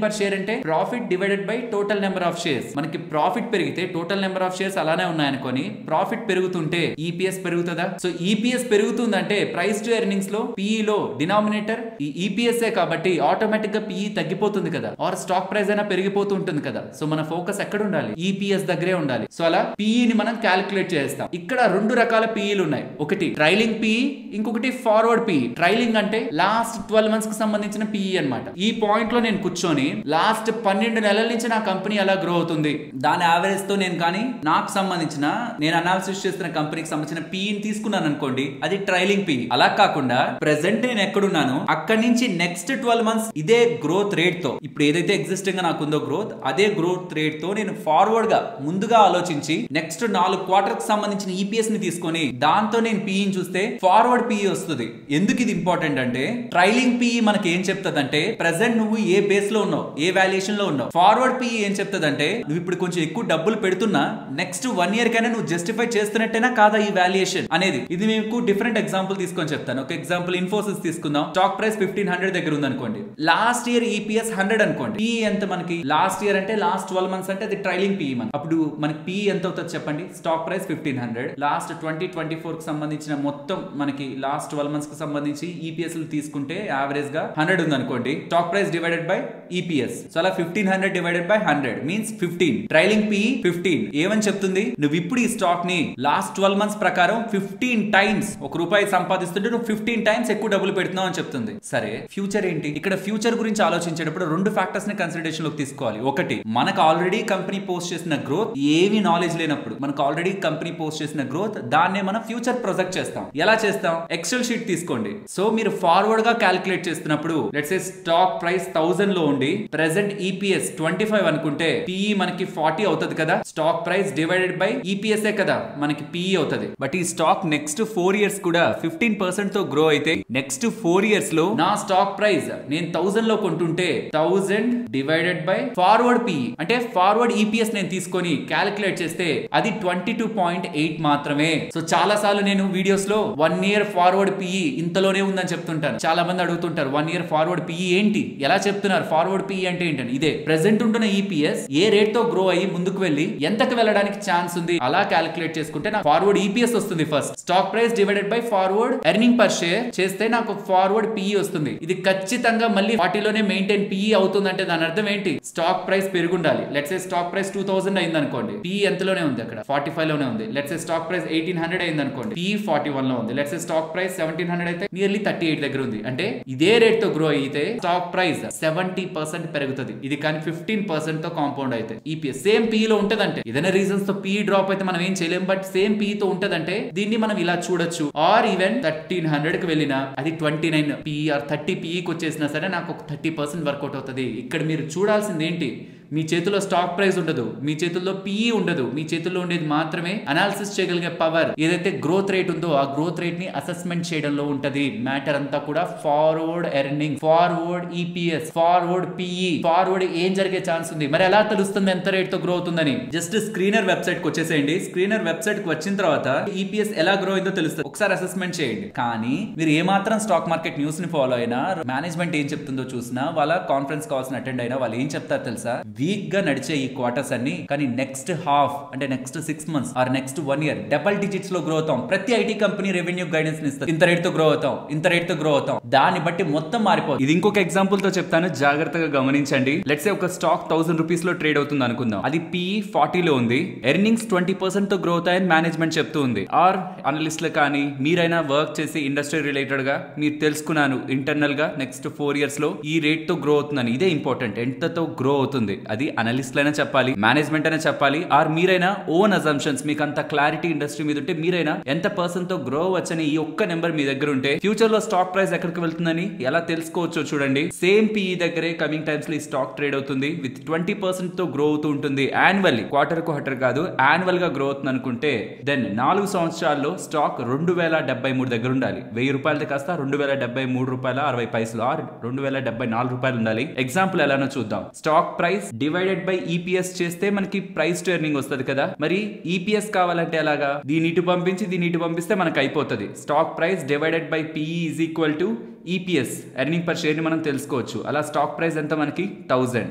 Speaker 1: పర్ షేర్ అంటే profit divided by total number of shares. మనకి ప్రాఫిట్ పెరిగితే టోటల్ నెంబర్ ఆఫ్ షేర్స్ అలానే ఉన్నాయనుకోని ప్రాఫిట్ పెరుగుతుంటే ఈపీఎస్ పెరుగుతుందా? సో ఈపీఎస్ పెరుగుతుందంటే ప్రైస్ టు ఎర్నింగ్స్ లో పిఈ లో డినామినేటర్ ఈ ఈపీఎస్ కాబట్టి ఆటోమేటిక్ గా పిఈ తగ్గిపోతుంది కదా, ఆర్ స్టాక్ ప్రైస్ అయినా పెరిగిపోతూ ఉంటుంది కదా. సో మన ఫోకస్ ఎక్కడ ఉండాలి? ఈపీఎస్ దగ్గరే ఉండాలి. సో అలా పిఈని మనం క్యాలిక్యులేట్ చేస్తాం. ఇక్కడ రెండు రకాల పిఈలు ఉన్నాయి. ఒకటి ట్రైలింగ్ పిఈ, ఇంకొకటి ఫార్వర్డ్ పిఈ. ట్రైలింగ్ అంటే లాస్ట్ 12 మంత్స్ కి సంబంధించిన పిఈ అన్నమాట. ఈ పాయింట్ లో నేను కూర్చొని లాస్ట్ 12 నెలల నుంచి నా కంపెనీ ఎలా గ్రో అవుతుంది దాని యావరేజ్ తో నేను కానీ నాకు సంబంధించిన నేను అనాలిసిస్ చేస్తున్న కంపెనీకి సంబంధించిన పిఈని తీసుకున్నాను అనుకోండి, అది ట్రైలింగ్ పిఈ. అలా కాకుండా ప్రెసెంట్ నేను ఎక్కడున్నాను అక్కడి నుంచి నెక్స్ట్ 12 మంత్స్ ఇదే గ్రోత్ రేట్ తో, ఇప్పుడు ఏదైతే ఎగ్జిస్టింగ్ గా నాకు ఉందో గ్రోత్, అదే గ్రోత్ రేట్ తో నేను ఫార్వర్డ్ గా ముందుగా ఆలోచించి నెక్స్ట్ 4 క్వార్టర్ కి సంబంధించిన ఈపీఎస్ ని తీసుకొని దాంతో నేను పిఈని చూస్తే ఫార్వర్డ్ పిఈ వస్తుంది. ఎందుకు ఇది ఇంపార్టెంట్ అంటే ట్రైలింగ్ పిఈ మనకి ఏం చెప్తుంది అంటే ప్రెసెంట్ నువ్వు ఏ బేస్ లో ఉన్నావు, ఏ వాల్యుయేషన్ లో ఉన్నావు. ఫార్వర్డ్ పిఈ ఏం చెప్తుంది అంటే నువ్వు ఇప్పుడు కొంచెం ఎక్కువ డబ్బులు పెడుతున్నా నెక్స్ట్ 1 ఇయర్ కైనా నువ్వు జస్టిఫై చేస్తున్నట్టేనా కాదా ఈ వాల్యుయేషన్ అనేది. ఇది మీకు డిఫరెంట్ ఎగ్జాంపుల్ తీసుకొని చెప్తాను. ఒక ఎగ్జాంపుల్ ఇన్ఫోసిస్ తీసుకుందాం. స్టాక్ ప్రైస్ 1500 దగ్గర ఉంది అనుకోండి, లాస్ట్ ఇయర్ ఈపీఎస్ 100 అనుకోండి. పిఈ ఎంత మనకి లాస్ట్ ఇయర్ అంటే లాస్ట్ 12 మంత్స్ అంటే అది ట్రైలింగ్ పిఈ. అప్పుడు మనకి పిఈ ఎంత అవుతుంది చెప్పండి? స్టాక్ ప్రైస్ 1500, లాస్ట్ 2024 కి సంబంధించిన మొత్తం మనకి లాస్ట్ 12 మంత్స్ కి సంబంధించి ఈపీఎస్ తీసుకుంటే యావరేజ్ గా 100 ఉంది అనుకోండి. Stock price divided by EPS. So అలా 1500 divided by 100 means 15. Trailing PE 15 ఏమని చెప్తుంది? నువ్వు ఇప్పుడు ఈ స్టాక్ ని లాస్ట్ 12 మంత్స్ ప్రకారం 15 టైమ్స్ ₹1 సంపాదిస్తుంటే నువ్వు 15 టైమ్స్ ఎక్కువ డబ్బులు పెడుతున్నావు అని చెప్తుంది. సరే ఫ్యూచర్ ఏంటి? ఇక్కడ ఫ్యూచర్ గురించి ఆలోచించేటప్పుడు రెండు ఫ్యాక్టర్స్ ని కన్సిడరేషన్ లోకి తీసుకోవాలి. ఒకటి మనకు ఆల్రెడీ కంపెనీ పోస్ట్ చేసిన గ్రోత్, ఏవి నాలెడ్జ్ లేనప్పుడు మనకు ఆల్రెడీ కంపెనీ పోస్ట్ చేసిన గ్రోత్, దాన్నే మనం ఫ్యూచర్ ప్రొజెక్ట్ చేస్తాం. ఎలా చేస్తాం? ఎక్సెల్ షీట్ తీసుకోండి. సో మీరు ఫార్వర్డ్ గా క్యాలిక్యులేట్ చేస్తున్నప్పుడు లెట్స్ సే స్టాక్ ప్రైస్ 1000 లో ఉండి ప్రెసెంట్ ఈపీఎస్ 25 అనుకుంటే పిఈ మనకి 40 అవుతుంది కదా. Stock price divided by EPS కదా మనకి పిఈ అవుతుంది. బట్ ఈ స్టాక్ నెక్స్ట్ 4 ఇయర్స్ కూడా 15% తో గ్రో అయితే నెక్స్ట్ 4 ఇయర్స్ లో నా స్టాక్ ప్రైస్ నేను 1000 లో కొంటుంటే 1000 డివైడెడ్ బై ఫార్వర్డ్ పిఈ అంటే ఫార్వర్డ్ ఈపీఎస్ నేను తీసుకొని క్యాలిక్యులేట్ చేస్తే అది 22.8 మాత్రమే. సో చాలా సార్లు నేను వీడియోస్ లో 1 ఇయర్ ఫార్వర్డ్ పిఈ ఇంతలోనే ఉందని చెప్తుంటాను. చాలా మంది అడుగుతుంటారు 1 ఇయర్ ఫార్వర్డ్ పిఈ ఏంటి, ఎలా చెప్తున్నారు, ఫార్వర్డ్ పిఈ అంటే ఏంటని. ఇదే ప్రెసెంట్ ఉంటున్న ఈపీఎస్ ఏ రేట్ తో గ్రో అయ్యి ముందుకు వెళ్ళి ఎంతకు వెళ్ళడానికి ఛాన్స్ ఉంది అలా క్యాలిక్యులేట్ చేసుకుంటే నాకు ఫార్వర్డ్ ఈపీఎస్ వస్తుంది. First stock price divided by forward earning per share చేస్తే నాకు ఫార్వర్డ్ పిఈ వస్తుంది. ఇది ఖచ్చితంగా మళ్ళీ 40 లోనే మెయింటైన్ పిఈ అవుతుందంటే దాని అర్థం ఏంటి? స్టాక్ ప్రైస్ పెరుగుండాలి. లెట్స్ సే స్టాక్ ప్రైస్ 2000 అయింది అనుకోండి, పిఈ ఎంతలోనే ఉంది అక్కడ 45 లోనే ఉంది. లెట్స్ సే స్టాక్ ప్రైస్ 1800 అయింది అనుకోండి, పిఈ 41 లో ఉంది. లెట్స్ సే స్టాక్ ప్రైస్ 1700 అయితే నియర్లీ 38 దగ్గర ఉంది. అంటే ఇదే రేట్ తో గ్రో అయితే స్టాక్ ప్రైస్ 70% పెరుగుతుంది. ఇది కానీ 15% తో కాంపౌండ్ అయితే ఈపీఎస్ సేమ్ పిఈ లో ఉంటదంటే, ఏదైనా రీజన్స్ తో పిఈ డ్రాప్ అయితే మనం ఏం చేయలేం, బట్ సేమ్ పిఈ తో ఉంటదంటే దీన్ని మనం ఇలా చూడొచ్చు. ఆర్ ఈవెన్ 1300 కి వెళ్ళినా అది 29 పిఈ ఆర్ 30 పిఈకి వచ్చేసినా సరే నాకు ఒక 30% వర్కౌట్ అవుతుంది. ఇక్కడ మీరు చూడాల్సింది ఏంటి? మీ చేతిలో స్టాక్ ప్రైస్ ఉండదు, మీ చేతుల్లో పిఈ ఉండదు, మీ చేతుల్లో ఉండేది మాత్రమే అనాలిసిస్ చేయగలిగే పవర్. ఏదైతే గ్రోత్ రేట్ ఉందో ఆ గ్రోత్ రేట్ ని అసెస్మెంట్ చేయడంలో ఉంటది. మ్యాటర్ అంతా కూడా forward earning, forward EPS, forward PE, forward ఏం జరిగే ఛాన్స్ ఉంది. మరి ఎలా తెలుస్తుంది ఎంత రేట్ తో గ్రో అవుతుందని? జస్ట్ స్క్రీనర్ వెబ్సైట్ కి వచ్చేసేయండి. స్క్రీనర్ వెబ్సైట్ కి వచ్చిన తర్వాత ఈపీఎస్ ఎలా గ్రో అయిందో తెలుస్తుంది. ఒకసారి అసెస్మెంట్ చేయండి. కానీ మీరు ఏమాత్రం స్టాక్ మార్కెట్ న్యూస్ ని ఫాలో అయినా, మేనేజ్మెంట్ ఏం చెప్తుందో చూసినా, వాళ్ళ కాన్ఫరెన్స్ కాల్స్ అటెండ్ అయినా వాళ్ళు ఏం చెప్తారు తెలుసా? వీక్ గా నడిచే ఈ క్వార్టర్స్ అన్ని కానీ నెక్స్ట్ హాఫ్ అంటే next 6 months or next 1 year double digits లో గ్రో అవుతాం. ప్రతి ఐటీ కంపెనీ రెవెన్యూ గైడెన్స్ ఇస్తుంది, ఇంత రేట్ తో గ్రో అవుతాం, ఇంత రేట్ తో గ్రో అవుతాం. దాన్ని బట్టి మొత్తం మారిపోతుంది. ఇది ఇంకొక ఎగ్జాంపుల్ తో చెప్తాను, జాగ్రత్తగా గమనించండి. లెట్స్ సే ఒక స్టాక్ 1000 రూపీస్ లో ట్రేడ్ అవుతుంది అనుకుందాం. అది పిఈ 40 లో ఉంది. ఎర్నింగ్స్ 20% తో గ్రో అవుతాయని మేనేజ్మెంట్ చెప్తూ ఉంది. ఆర్ అనలిస్టులు కానీ మీరైనా వర్క్ చేసి ఇండస్ట్రీ రిలేటెడ్ గా మీరు తెలుసుకున్నాను ఇంటర్నల్ గా నెక్స్ట్ 4 ఇయర్స్ లో ఈ రేట్ తో గ్రో అవుతుందని. ఇదే ఇంపార్టెంట్, ఎంతతో గ్రో అవుతుంది. అది అనలిస్టులైనా చెప్పాలి, మేనేజ్మెంట్ అయినా చెప్పాలి, ఆర్ మీరైనా ఓన్ అజంప్షన్స్ మీకు అంత క్లారిటీ ఇండస్ట్రీ మీద ఉంటే మీరైనా ఎంత పర్సెంట్ తో గ్రో వచ్చని ఈ ఒక్క నెంబర్ మీ దగ్గర ఉంటే ఫ్యూచర్ లో స్టాక్ ప్రైస్ ఎక్కడికి వెళ్తుందని ఎలా తెలుసుకోవచ్చో చూడండి. సేమ్ పిఈ దగ్గరే కమింగ్ టైమ్స్ లో ఈ స్టాక్ ట్రేడ్ అవుతుంది విత్ 20% తో గ్రో అవుతూ ఉంటుంది. యాన్యువల్లీ, క్వార్టర్ క్వార్టర్ కాదు, యాన్యువల్ గా గ్రో అవుతుంది అనుకుంటే దెన్ 4 సంవత్సరాల్లో స్టాక్ 2073 దగ్గర ఉండాలి. ₹1000 కాస్త ₹2073.60 ఆర్ ₹2074 ఉండాలి. ఎగ్జాంపుల్ ఎలానో చూద్దాం. Stock price divided by EPS చేస్తే మనకి ప్రైస్ టు ఎర్నింగ్ వస్తుంది కదా. మరి ఈపీఎస్ కావాలంటే ఎలాగా? దీని ఇటు పంపించి దీని ఇటు పంపిస్తే మనకు అయిపోతుంది. Stock price divided by PE is equal to EPS earning per share ని మనం తెలుసుకోవచ్చు. అలా స్టాక్ ప్రైస్ ఎంత మనకి 1000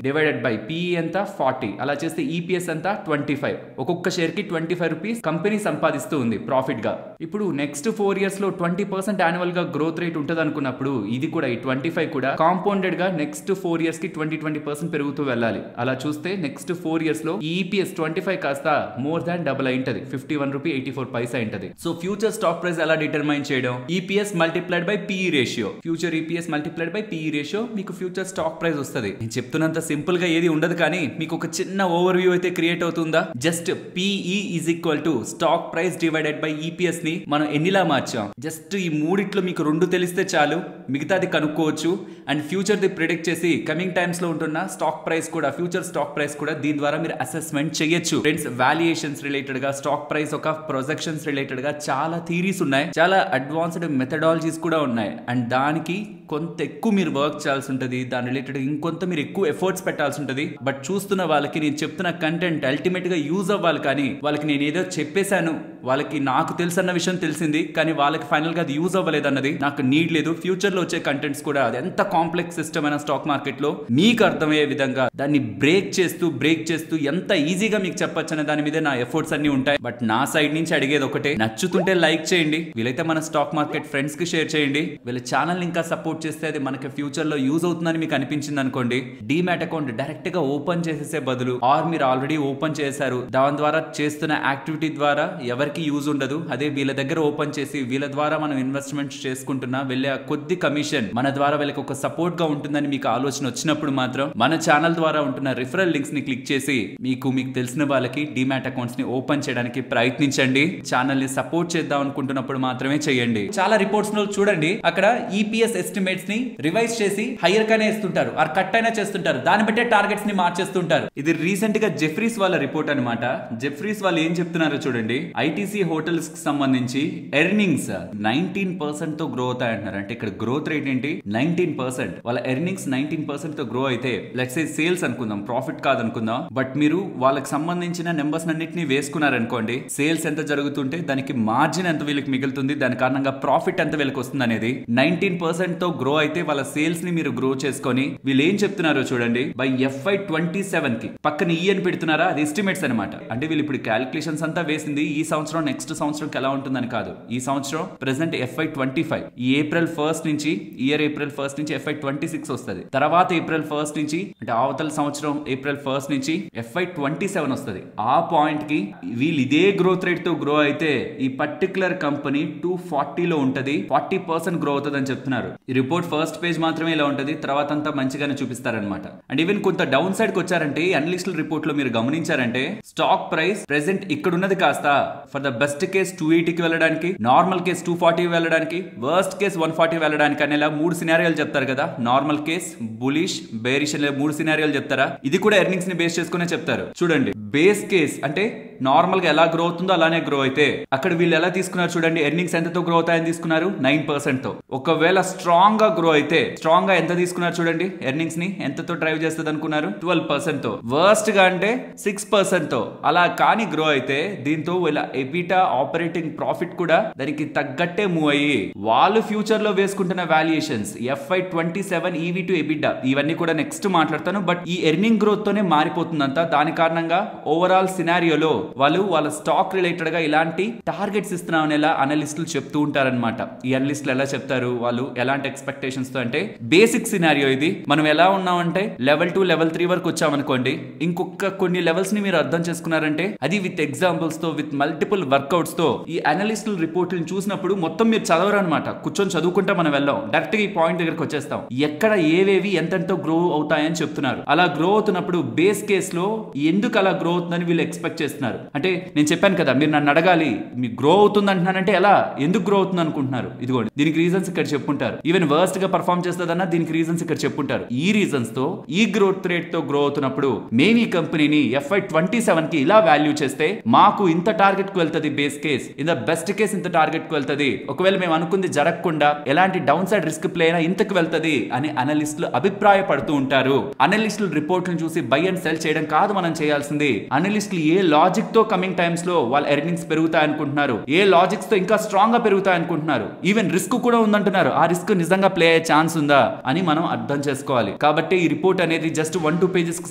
Speaker 1: డివైడెడ్ బై పిఈ ఎంత 40, అలా చేస్తే ఈపీఎస్ ఎంత 25. ఒక్కొక్క షేర్ కి 25 రూపీస్ కంపెనీ సంపాదిస్తూ ఉంది ప్రాఫిట్ గా. ఇప్పుడు నెక్స్ట్ 4 ఇయర్స్ లో 20% యాన్యువల్ గా గ్రోత్ రేట్ ఉంటుంది అనుకున్నప్పుడు ఇది కూడా ఈ 25 కూడా కాంపౌండెడ్ గా నెక్స్ట్ 4 ఇయర్స్ కి 20% పెరుగుతూ వెళ్ళాలి. అలా చూస్తే నెక్స్ట్ 4 ఇయర్స్ లో ఈ ఈపీఎస్ 25 కాస్త మోర్ దాన్ డబుల్ అయింటది, 51 రూపీ 84 పైసా అయింటది. సో ఫ్యూచర్ స్టాక్ ప్రైస్ ఎలా డిటర్మైన్ చేయడం? EPS multiplied by PE ratio. Future EPS multiplied by PE ratio మీకు ఫ్యూచర్ స్టాక్ ప్రైస్ వస్తుంది. నేను చెప్తున్నంత సింపుల్ గా ఏది ఉండదు, కానీ మీకు ఒక చిన్న ఓవర్ వ్యూ అయితే క్రియేట్ అవుతుందా? Just PE is equal to stock price divided by EPS ని మనం ఎన్నిలా మార్చాం? జస్ట్ ఈ మూడిట్లో మీకు 2 తెలిస్తే చాలు, మిగతాది కనుక్కోవచ్చు. అండ్ ఫ్యూచర్ ది ప్రిడిక్ట్ చేసి కమింగ్ టైమ్స్ లో ఉంటున్న స్టాక్ ప్రైస్ కూడా, ఫ్యూచర్ స్టాక్ ప్రైస్ కూడా దీని ద్వారా మీరు అసెస్మెంట్ చేయొచ్చు. ఫ్రెండ్స్, వాల్యుయేషన్స్ రిలేటెడ్ గా, స్టాక్ ప్రైస్ ఒక ప్రొజెక్షన్స్ రిలేటెడ్ గా చాలా థీరీస్ ఉన్నాయి, చాలా అడ్వాన్స్డ్ మెథడాలజీస్ కూడా ఉన్నాయి. అండ్ దానికి కొంత ఎక్కువ మీరు వర్క్ చేయాల్సి ఉంటుంది, దాని రిలేటెడ్ ఇంకొంత మీరు ఎక్కువ ఎఫర్ట్స్ పెట్టాల్సి ఉంటుంది. బట్ చూస్తున్న వాళ్ళకి నేను చెప్తున్న కంటెంట్ అల్టిమేట్ గా యూజ్ అవ్వాలి, కానీ వాళ్ళకి నేను ఏదో చెప్పేశాను, వాళ్ళకి నాకు తెలుసు అన్న విషయం తెలిసింది, కానీ వాళ్ళకి ఫైనల్ గా అది యూజ్ అవ్వలేదు అన్నది నాకు నీడ్ లేదు. ఫ్యూచర్ లో వచ్చే కంటెంట్స్ కూడా అది ఎంత కాంప్లెక్స్ సిస్టమ్ అయిన స్టాక్ మార్కెట్ లో మీకు అర్థమయ్యే విధంగా దాన్ని బ్రేక్ చేస్తూ ఎంత ఈజీగా మీకు చెప్పొచ్చు అనే దాని మీద నా ఎఫర్ట్స్ అన్ని ఉంటాయి. బట్ నా సైడ్ నుంచి అడిగేది ఒకటే, నచ్చుతుంటే లైక్ చేయండి, వీలైతే మన స్టాక్ మార్కెట్ ఫ్రెండ్స్ కి షేర్ చేయండి. వీళ్ళ ఛానల్ ఇంకా సపోర్ట్ చేస్తే అది మనకి ఫ్యూచర్ లో యూజ్ అవుతుందని మీకు అనిపించింది అనుకోండి, డీమ్యాట్ అకౌంట్ డైరెక్ట్ గా ఓపెన్ చేసేసే బదులు, ఆర్ మీరు ఆల్రెడీ ఓపెన్ చేశారు, దాని ద్వారా చేస్తున్న యాక్టివిటీ ద్వారా ఎవరికి యూజ్ ఉండదు, అదే వీళ్ళ దగ్గర ఓపెన్ చేసి వీళ్ళ ద్వారా మనం ఇన్వెస్ట్మెంట్స్ చేసుకుంటున్నా వెళ్ళే కొద్ది కమిషన్ మన ద్వారా వీళ్ళకి ఒక సపోర్ట్ గా ఉంటుందని మీకు ఆలోచన వచ్చినప్పుడు మాత్రం మన ఛానల్ ద్వారా ఉంటున్న రిఫరల్ లింక్స్ ని క్లిక్ చేసి మీకు తెలిసిన వాళ్ళకి డీమ్యాట్ అకౌంట్స్ ని ఓపెన్ చేయడానికి ప్రయత్నించండి. ఛానల్ ని సపోర్ట్ చేద్దాం అనుకుంటున్నప్పుడు మాత్రమే చేయండి. చాలా రిపోర్ట్స్ లో చూడండి, అక్కడ ఈపీఎస్ ఎస్టిమేట్స్ ని రివైజ్ చేసి హైయర్ గానే ఇస్తుంటారు, ఆర్ కట్ అయినా చేస్తుంటారు, దాన్ని బట్టే టార్గెట్స్ ని మార్చేస్తుంటారు. ఇది రీసెంట్ గా జెఫ్రీస్ వాళ్ళ రిపోర్ట్ అనమాట. జెఫ్రీస్ వాళ్ళు ఏం చెప్తున్నారో చూడండి. ఐటీసీ హోటల్స్ కి సంబంధించి ఎర్నింగ్స్ 19% తో గ్రో అవుతాయంటున్నారు. అంటే ఇక్కడ గ్రోత్ రేట్ ఏంటి? 19%. వాళ్ళ ఎర్నింగ్స్ 19% తో గ్రో అయితే, లెట్స్ సే సేల్స్ అనుకుందాం, ప్రాఫిట్ కాదనుకుందాం, బట్ మీరు వాళ్ళకి సంబంధించిన నెంబర్స్ అన్నిటిని వేసుకున్నారనుకోండి, సేల్స్ ఎంత జరుగుతుంటే దానికి మార్జిన్ ఎంత వీళ్ళకి మిగులుతుంది, దాని కారణంగా ప్రాఫిట్ ఎంత వీళ్ళకి వస్తుంది అనేది 19% తో గ్రో అయితే వాళ్ళ సేల్స్ ని మీరు గ్రో చేసుకొని వీళ్ళు ఏం చెప్తున్నారో చూడండి. బై FY27 కి పక్కన ఈ అని పెడుతున్నారా, అది ఎస్టిమేట్స్ అనమాట. అంటే వీళ్ళు ఇప్పుడు క్యాలిక్యులేషన్స్ అంతా వేసింది ఈ సంవత్సరం నెక్స్ట్ సంవత్సరంకి ఎలా ఉంటుందని కాదు. ఈ సంవత్సరం ప్రెసెంట్ FY25, ఈ ఏప్రిల్ 1st నుంచి, ఇయర్ ఏప్రిల్ 1st నుంచి FY26 వస్తుంది. తర్వాత ఏప్రిల్ 1st నుంచి, అంటే అవతల సంవత్సరం ఏప్రిల్ 1st నుంచి FY27 వస్తుంది. ఆ పాయింట్ కి వీళ్ళు ఇదే గ్రోత్ రేట్ తో గ్రో అయితే ఈ పర్టికులర్ కంపెనీ 240 లో ఉంటది, 40% గ్రో అవుతుంది అని చెప్తున్నారు. ఈ రిపోర్ట్ ఫస్ట్ పేజ్ మాత్రమే ఇలా ఉంటది, తర్వాత అంతా మంచిగానే చూపిస్తారనమాట. అండ్ ఈవెన్ కొంత డౌన్ సైడ్ కి వచ్చారంటే అనలిస్టుల రిపోర్ట్ లో మీరు గమనించారంటే స్టాక్ ప్రైస్ ప్రెసెంట్ ఇక్కడ ఉన్నది కాస్త ఫర్ ద బెస్ట్ కేస్ 280 కి వెళ్ళడానికి, నార్మల్ కేస్ 240 వెళ్ళడానికి, వర్స్ట్ కేస్ 140 వెళ్ళడానికి అనేలా 3 సినారియోలు చెప్తారు కదా. నార్మల్ కేస్, బులిష్, బేరిష్ అనే 3 సినారియోలు చెప్తారా. ఇది కూడా ఎర్నింగ్స్ ని బేస్ చేసుకునే చెప్తారు. చూడండి, బేస్ కేస్ అంటే నార్మల్ గా ఎలా గ్రో అవుతుందో అలానే గ్రో అయితే, అక్కడ వీళ్ళు ఎలా తీసుకున్నారు చూడండి, ఎర్నింగ్స్ ఎంతతో గ్రో అవుతాయని తీసుకున్నారు, 9% తో. ఒకవేళ స్ట్రాంగ్ గా గ్రో అయితే, స్ట్రాంగ్ గా ఎంత తీసుకున్నారు చూడండి, ఎర్నింగ్స్ ని ఎంతతో డ్రైవ్ చేస్తుంది అనుకున్నారు, 12% తో. వర్స్ట్ గా అంటే 6% తో. అలా కానీ గ్రో అయితే దీంతో వీళ్ళ ఎబిటా, ఆపరేటింగ్ ప్రాఫిట్ కూడా దానికి తగ్గట్టే మూవ్ అయ్యి వాళ్ళు ఫ్యూచర్ లో వేసుకుంటున్న valuations FY27 EV to EBITDA ఇవన్నీ కూడా నెక్స్ట్ మాట్లాడతాను. బట్ ఈ ఎర్నింగ్ గ్రోత్ తోనే మారిపోతుందంతా. దాని కారణంగా ఓవరాల్ సినారియోలో వాళ్ళు వాళ్ళ స్టాక్ రిలేటెడ్ గా ఇలాంటి టార్గెట్స్ ఇస్తున్నామని ఎలా అనలిస్టులు చెప్తూ ఉంటారనమాట. ఈ అనలిస్టులు ఎలా చెప్తారు, వాళ్ళు ఎలాంటి ఎక్స్పెక్టేషన్స్ తో అంటే, బేసిక్ సినారియో ఇది. మనం ఎలా ఉన్నామంటే లెవెల్ 2 లెవెల్ 3 వరకు వచ్చామనుకోండి, ఇంకొక కొన్ని లెవెల్స్ ని మీరు అర్థం చేసుకున్నారంటే, అది విత్ ఎగ్జాంపుల్స్ తో, విత్ మల్టిపుల్ వర్కౌట్స్ తో ఈ అనలిస్టుల రిపోర్ట్లను చూసినప్పుడు మొత్తం మీరు చదవరు అనమాట. కూర్చొని చదువుకుంటా మనం వెళ్ళాం, డైరెక్ట్ గా ఈ పాయింట్ దగ్గరకు వచ్చేస్తాం. ఎక్కడ ఏవేవి ఎంతెంతో గ్రో అవుతాయని చెప్తున్నారు. అలా గ్రో అవుతున్నప్పుడు బేస్ కేస్ లో ఎందుకు అలా గ్రో అవుతుందని వీళ్ళు ఎక్స్పెక్ట్ చేస్తున్నారు. అంటే నేను చెప్పాను కదా, మీరు నన్ను అడగాలి, మీ గ్రో అవుతుంది అంటున్నానంటే ఎలా, ఎందుకు గ్రో అవుతుంది అనుకుంటున్నారు, ఇదిగోండి దీనికి రీజన్స్ ఇక్కడ చెప్పుంటారు. ఈవెన్ వర్స్ట్ గా పర్ఫార్మ్ చేస్తుందన్నా దీనికి రీజన్స్ ఇక్కడ చెప్పుంటారు. ఈ రీజన్స్ తో ఈ గ్రోత్ రేట్ తో గ్రో అవుతున్నప్పుడు మేము ఈ కంపెనీని FY27 కి ఇలా వాల్యూ చేస్తే మాకు ఇంత టార్గెట్ కు వెళ్తుంది base case, in the best case ఇంత టార్గెట్ కు వెళ్తుంది, ఒకవేళ మేము అనుకుంది జరగకుండా ఎలాంటి డౌన్ సైడ్ రిస్క్ ప్లే అయినా ఇంతకు వెళ్తుంది అని అనలిస్టులు అభిప్రాయపడుతూ ఉంటారు. అనలిస్టుల రిపోర్ట్లను చూసి బై అండ్ సెల్ చేయడం కాదు మనం చేయాల్సింది, అనలిస్టులు ఏ లాజిక్ తో కమింగ్ టైమ్స్ లో వాళ్ళ ఎర్నింగ్స్ పెరుగుతాయి అనుకుంటున్నారు, ఏ లాజిక్స్ తో ఇంకా స్ట్రాంగ్ గా పెరుగుతాయి అనుకుంటున్నారు, ఈవెన్ రిస్క్ కూడా ఉందంటున్నారు. ఆ రిస్క్ నిజంగా ప్లే అయ్యే ఛాన్స్ ఉందా అని మనం అర్థం చేసుకోవాలి. కాబట్టి ఈ రిపోర్ట్ అనేది జస్ట్ 1-2 పేజెస్ కి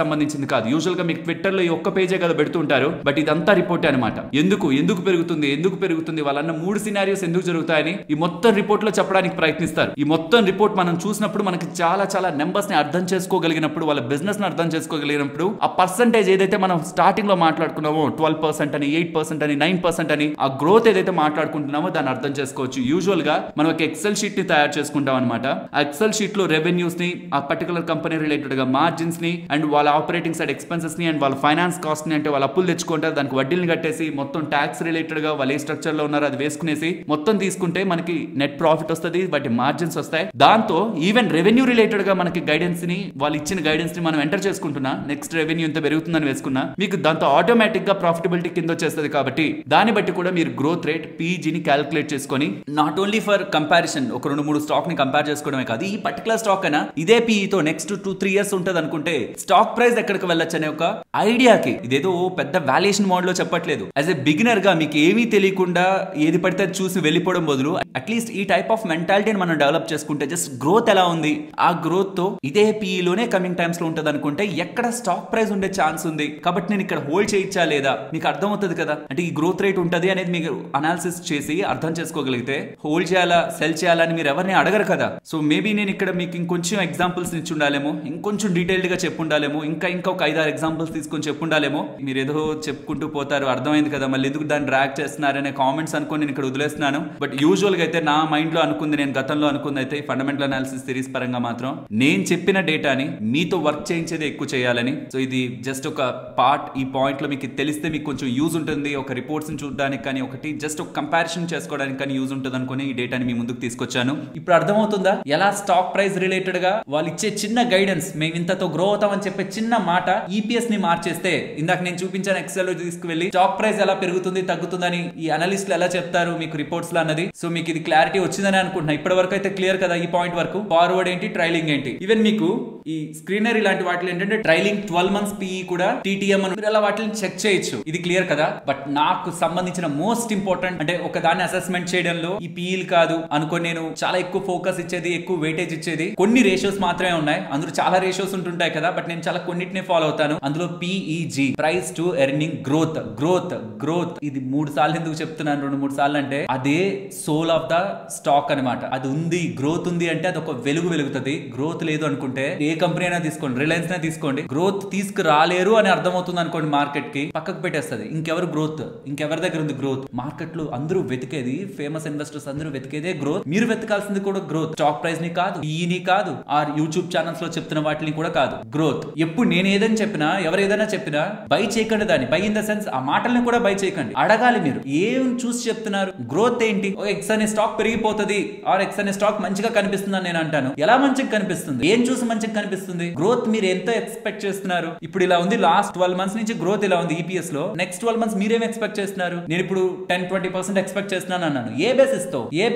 Speaker 1: సంబంధించింది కాదు. యూజువల్ గా మీకు ట్విట్టర్ లో ఈ ఒక్క పేజే కదా పెడుతుంటారు, బట్ ఇదంతా రిపోర్ట్ అనమాట. ఎందుకు పెరుగుతుంది వాళ్ళన్న 3 సినారియోస్ ఎందుకు జరుగుతాయని ఈ మొత్తం రిపోర్ట్ లో చెప్పడానికి ప్రయత్నిస్తారు. ఈ మొత్తం రిపోర్ట్ మనం చూసినప్పుడు మనకి చాలా నెంబర్స్ ని అర్థం చేసుకోగలిగినప్పుడు, వాళ్ళ బిజినెస్ ని అర్థం చేసుకోగలిగినప్పుడు, ఆ పర్సెంటేజ్ ఏదైతే మనం స్టార్టింగ్ లో మాట్లాడుకున్నామో 12% అని, 8% అని, 9% అని, ఆ గ్రోత్ ఏదైతే మాట్లాడుకుంటున్నామో దాన్ని అర్థం చేసుకోవచ్చు. యూజువల్ గా మనం ఒక ఎక్సెల్ షీట్ ని తయారు చేసుకుంటాం అనమాట. ఆ ఎక్సెల్ షీట్ లో రెవెన్యూస్ ని, ఆ పర్టికులర్ కంపెనీ రిలేటెడ్ గా మార్జిన్స్ ని, అండ్ వాళ్ళ ఆపరేటింగ్ సైడ్ ఎక్స్పెన్సెస్ ని, అండ్ వాళ్ళ ఫైనాన్స్ కాస్ట్ ని, అంటే వాళ్ళ అప్పులు తెచ్చుకుంటారు, దానికి వడ్డీలు కట్టేసి మొత్తం ట్యాక్స్ రిలేటెడ్ గా వాళ్ళు ఏ స్ట్రక్చర్ లో ఉన్నారో అది వేసుకునేసి మొత్తం తీసుకుంటే మనకి నెట్ ప్రాఫిట్ వస్తుంది, వాటి మార్జిన్స్ వస్తాయి. దాంతో ఈవెన్ రెవెన్యూ రిలేటెడ్ గా మనకి గైడెన్స్ ని, వాళ్ళు ఇచ్చిన గైడెన్స్ ని మనం ఎంటర్ చేసుకుంటున్నా, నెక్స్ట్ రెవెన్యూ ఎంత పెరుగుతుందని వేసుకున్నా మీకు దాంతో ఆటోమేటిక్ గా ప్రాఫిటబిలిటీ కింద వచ్చేస్తుంది. కాబట్టి దాన్ని బట్టి కూడా మీరు గ్రోత్ రేట్ పీజీని క్యాలిక్యులేట్ చేసుకొని, నాట్ ఓన్లీ ఫర్ కంపారిజన్ ఒక 2-3 స్టాక్ ని కంపేర్ చేసుకోవడమే కాదు, ఈ పర్టికులర్ స్టాక్ అయినా ఇదే పీఈతో నెక్స్ట్ 2-3 ఇయర్స్ ఉంటుంది అనుకుంటే స్టాక్ ప్రైస్ ఎక్కడికి వెళ్ళొచ్చు అనే ఒక ఐడియాకి, ఇదేదో పెద్ద వాల్యుయేషన్ మోడ్ లో చెప్పట్లేదు. యాజ్ ఎ బిగినర్ గా మీకు ఏమీ తెలియకుండా ఏది పడితే చూసి వెళ్ళిపోవడం బదులు అట్లీస్ట్ ఈ టైప్ ఆఫ్ మెంటాలిటీని మనం డెవలప్ చేసుకుంటే, జస్ట్ గ్రోత్ ఎలా ఉంది, ఆ గ్రోత్ తో ఇదే పీఈలోనే కమింగ్ టైమ్స్ లో ఉంటుంది అనుకుంటే ఎక్కడ స్టాక్ ప్రైస్ ఉండే ఛాన్స్ ఉంది. కాబట్టి నేను ఇక్కడ హోల్డ్ చేయొచ్చా లేదా మీకు అర్థం అవుతుంది కదా. అంటే ఈ గ్రోత్ రేట్ ఉంటుంది అనేది మీకు అనాలిసిస్ చేసి అర్థం చేసుకోగలిగితే హోల్డ్ చేయాలా సెల్ చేయాలా అని మీరు ఎవరిని అడగరు కదా. సో మేబీ నేను ఇక్కడ మీకు ఇంకొంచెం ఎగ్జాంపుల్స్ ఇచ్చి ఉండాలేమో, ఇంకొంచెం డీటెయిల్డ్ గా చెప్పుండాలేమో, ఇంకా ఒక 5-6 ఎగ్జాంపుల్స్ తీసుకొని చెప్పుండాలేమో. మీరు ఏదో చెప్పుకుంటూ పోతారు, అర్థమైంది కదా, మళ్ళీ ఎందుకు దాన్ని డ్రాగ్ చేస్తున్నారనే కామెంట్స్ అనుకొని నేను ఇక్కడ వదిలేస్తున్నాను. బట్ యూజువల్ గా అయితే నా మైండ్ లో అనుకుంది, నేను గతంలో అనుకుంది అయితే ఫండమెంటల్ అనాలిసిస్ సిరీస్ పరంగా మాత్రం నేను చెప్పిన డేటాని మీతో వర్క్ చేయించేది ఎక్కువ చేయాలని. సో ఇది జస్ట్ ఒక పార్ట్. ఈ పాయింట్ లో మీకు తెలిస్తే మీకు కొంచెం యూజ్ ఉంటుంది, ఒక రిపోర్ట్స్ ని చూడడానికి కానీ, ఒకటి జస్ట్ ఒక కంపారిజన్ చేసుకోవడానికి కానీ యూజ్ ఉంటుంది అనుకుని ఈ డేటాని మీ ముందుకు తీసుకొచ్చాను. ఇప్పుడు అర్థమవుతుందా ఎలా స్టాక్ ప్రైస్ రిలేటెడ్ గా వాళ్ళు ఇచ్చే చిన్న గైడెన్స్, మేము ఇంతతో గ్రో అవుతామని చెప్పే చిన్న మాట ఈపీఎస్ ని మార్చేస్తే, ఇందాక నేను చూపించాను ఎక్సెల్ లో తీసుకువెళ్ళి స్టాక్ ప్రైస్ ఎలా పెరుగుతుంది తగ్గుతుందని ఈ అనలిస్టులు ఎలా చెప్తారు మీకు రిపోర్ట్స్ లో అన్నది. సో మీకు ఇది క్లారిటీ వచ్చిందని అనుకుంటున్నా. ఇప్పటి వరకు అయితే క్లియర్ కదా ఈ పాయింట్ వరకు. ఫార్వర్డ్ ఏంటి, ట్రైలింగ్ ఏంటి, ఈవెన్ మీకు ఈ స్క్రీనర్ ఇలాంటి వాటిలో ఏంటంటే ట్రైలింగ్ 12 months పీఈ కూడా టీటీఎం అని మీరు అలా వాటిని చెక్ చేయొచ్చు. ఇది క్లియర్ కదా. బట్ నాకు సంబంధించిన మోస్ట్ ఇంపార్టెంట్ అంటే ఒక దాన్ని అసెస్మెంట్ చేయడంలో ఈ పీఈలు కాదు అనుకోని నేను చాలా ఎక్కువ ఫోకస్ ఇచ్చేది, ఎక్కువ వెయిటేజ్ ఇచ్చేది కొన్ని రేషియోస్ మాత్రమే ఉన్నాయి. అందులో చాలా రేషియోస్ ఉంటుంటాయి కదా, బట్ నేను చాలా కొన్నిటిని ఫాలో అవుతాను. అందులో PEG, price to earning growth. ఇది 3 సార్లు ఎందుకు చెప్తున్నాను, 2-3 సార్లు అంటే అదే సోల్ ఆఫ్ ద స్టాక్ అనమాట. అది ఉంది, గ్రోత్ ఉంది అంటే అది ఒక వెలుగుతుంది. గ్రోత్ లేదు అనుకుంటే ఏ కంపెనీ అయినా తీసుకోండి, రిలయన్స్ అయినా తీసుకోండి, గ్రోత్ తీసుకురాలేరు అని అర్థమవుతుంది అనుకోండి, మార్కెట్ కి పక్కకు పెట్టేస్తుంది. ఇంకెవరి దగ్గర ఉంది గ్రోత్? మార్కెట్ లో అందరూ వెతికేది, ఫేమస్ ఇన్వెస్టర్స్ అందరూ వెతికేదే గ్రోత్. మీరు వెతకాల్సింది కూడా గ్రోత్. స్టాక్ ప్రైస్ ని కాదు, ఈని కాదు, ఆ యూట్యూబ్ ఛానల్స్ లో చెప్తున్న వాటిని కూడా కాదు, గ్రోత్. ఎప్పుడు నేను ఏదైనా చెప్పినా, ఎవరు ఏదైనా చెప్పినా బై చేయకండి దాన్ని. బై ఇన్ ద సెన్స్ ఆ మాటల్ని కూడా బై చేయకండి. అడగాలి మీరు ఏం చూసి చెప్తున్నారు, గ్రోత్ ఏంటి, ఎక్స్ అనే స్టాక్ పెరిగిపోతుంది ఆర్ ఎక్స్ అనే స్టాక్ మంచిగా కనిపిస్తుంది అని నేను అంటాను. ఎలా మంచిగా కనిపిస్తుంది, ఏం చూసి మంచిగా కనిపిస్తుంది? గ్రోత్ మీరు ఎంత ఎక్స్పెక్ట్ చేస్తున్నారు? ఇప్పుడు ఇలా ఉంది, లాస్ట్ 12 months నుంచి గ్రోత్ ఇలా ఉంది ఈపీఎస్ లో. నెక్స్ట్ 12 months మీరేం ఎక్స్పెక్ట్ చేస్తున్నారు? నేను ఇప్పుడు 10-20% ఎక్స్పెక్ట్ చేస్తున్నాను అన్నాను. ఏ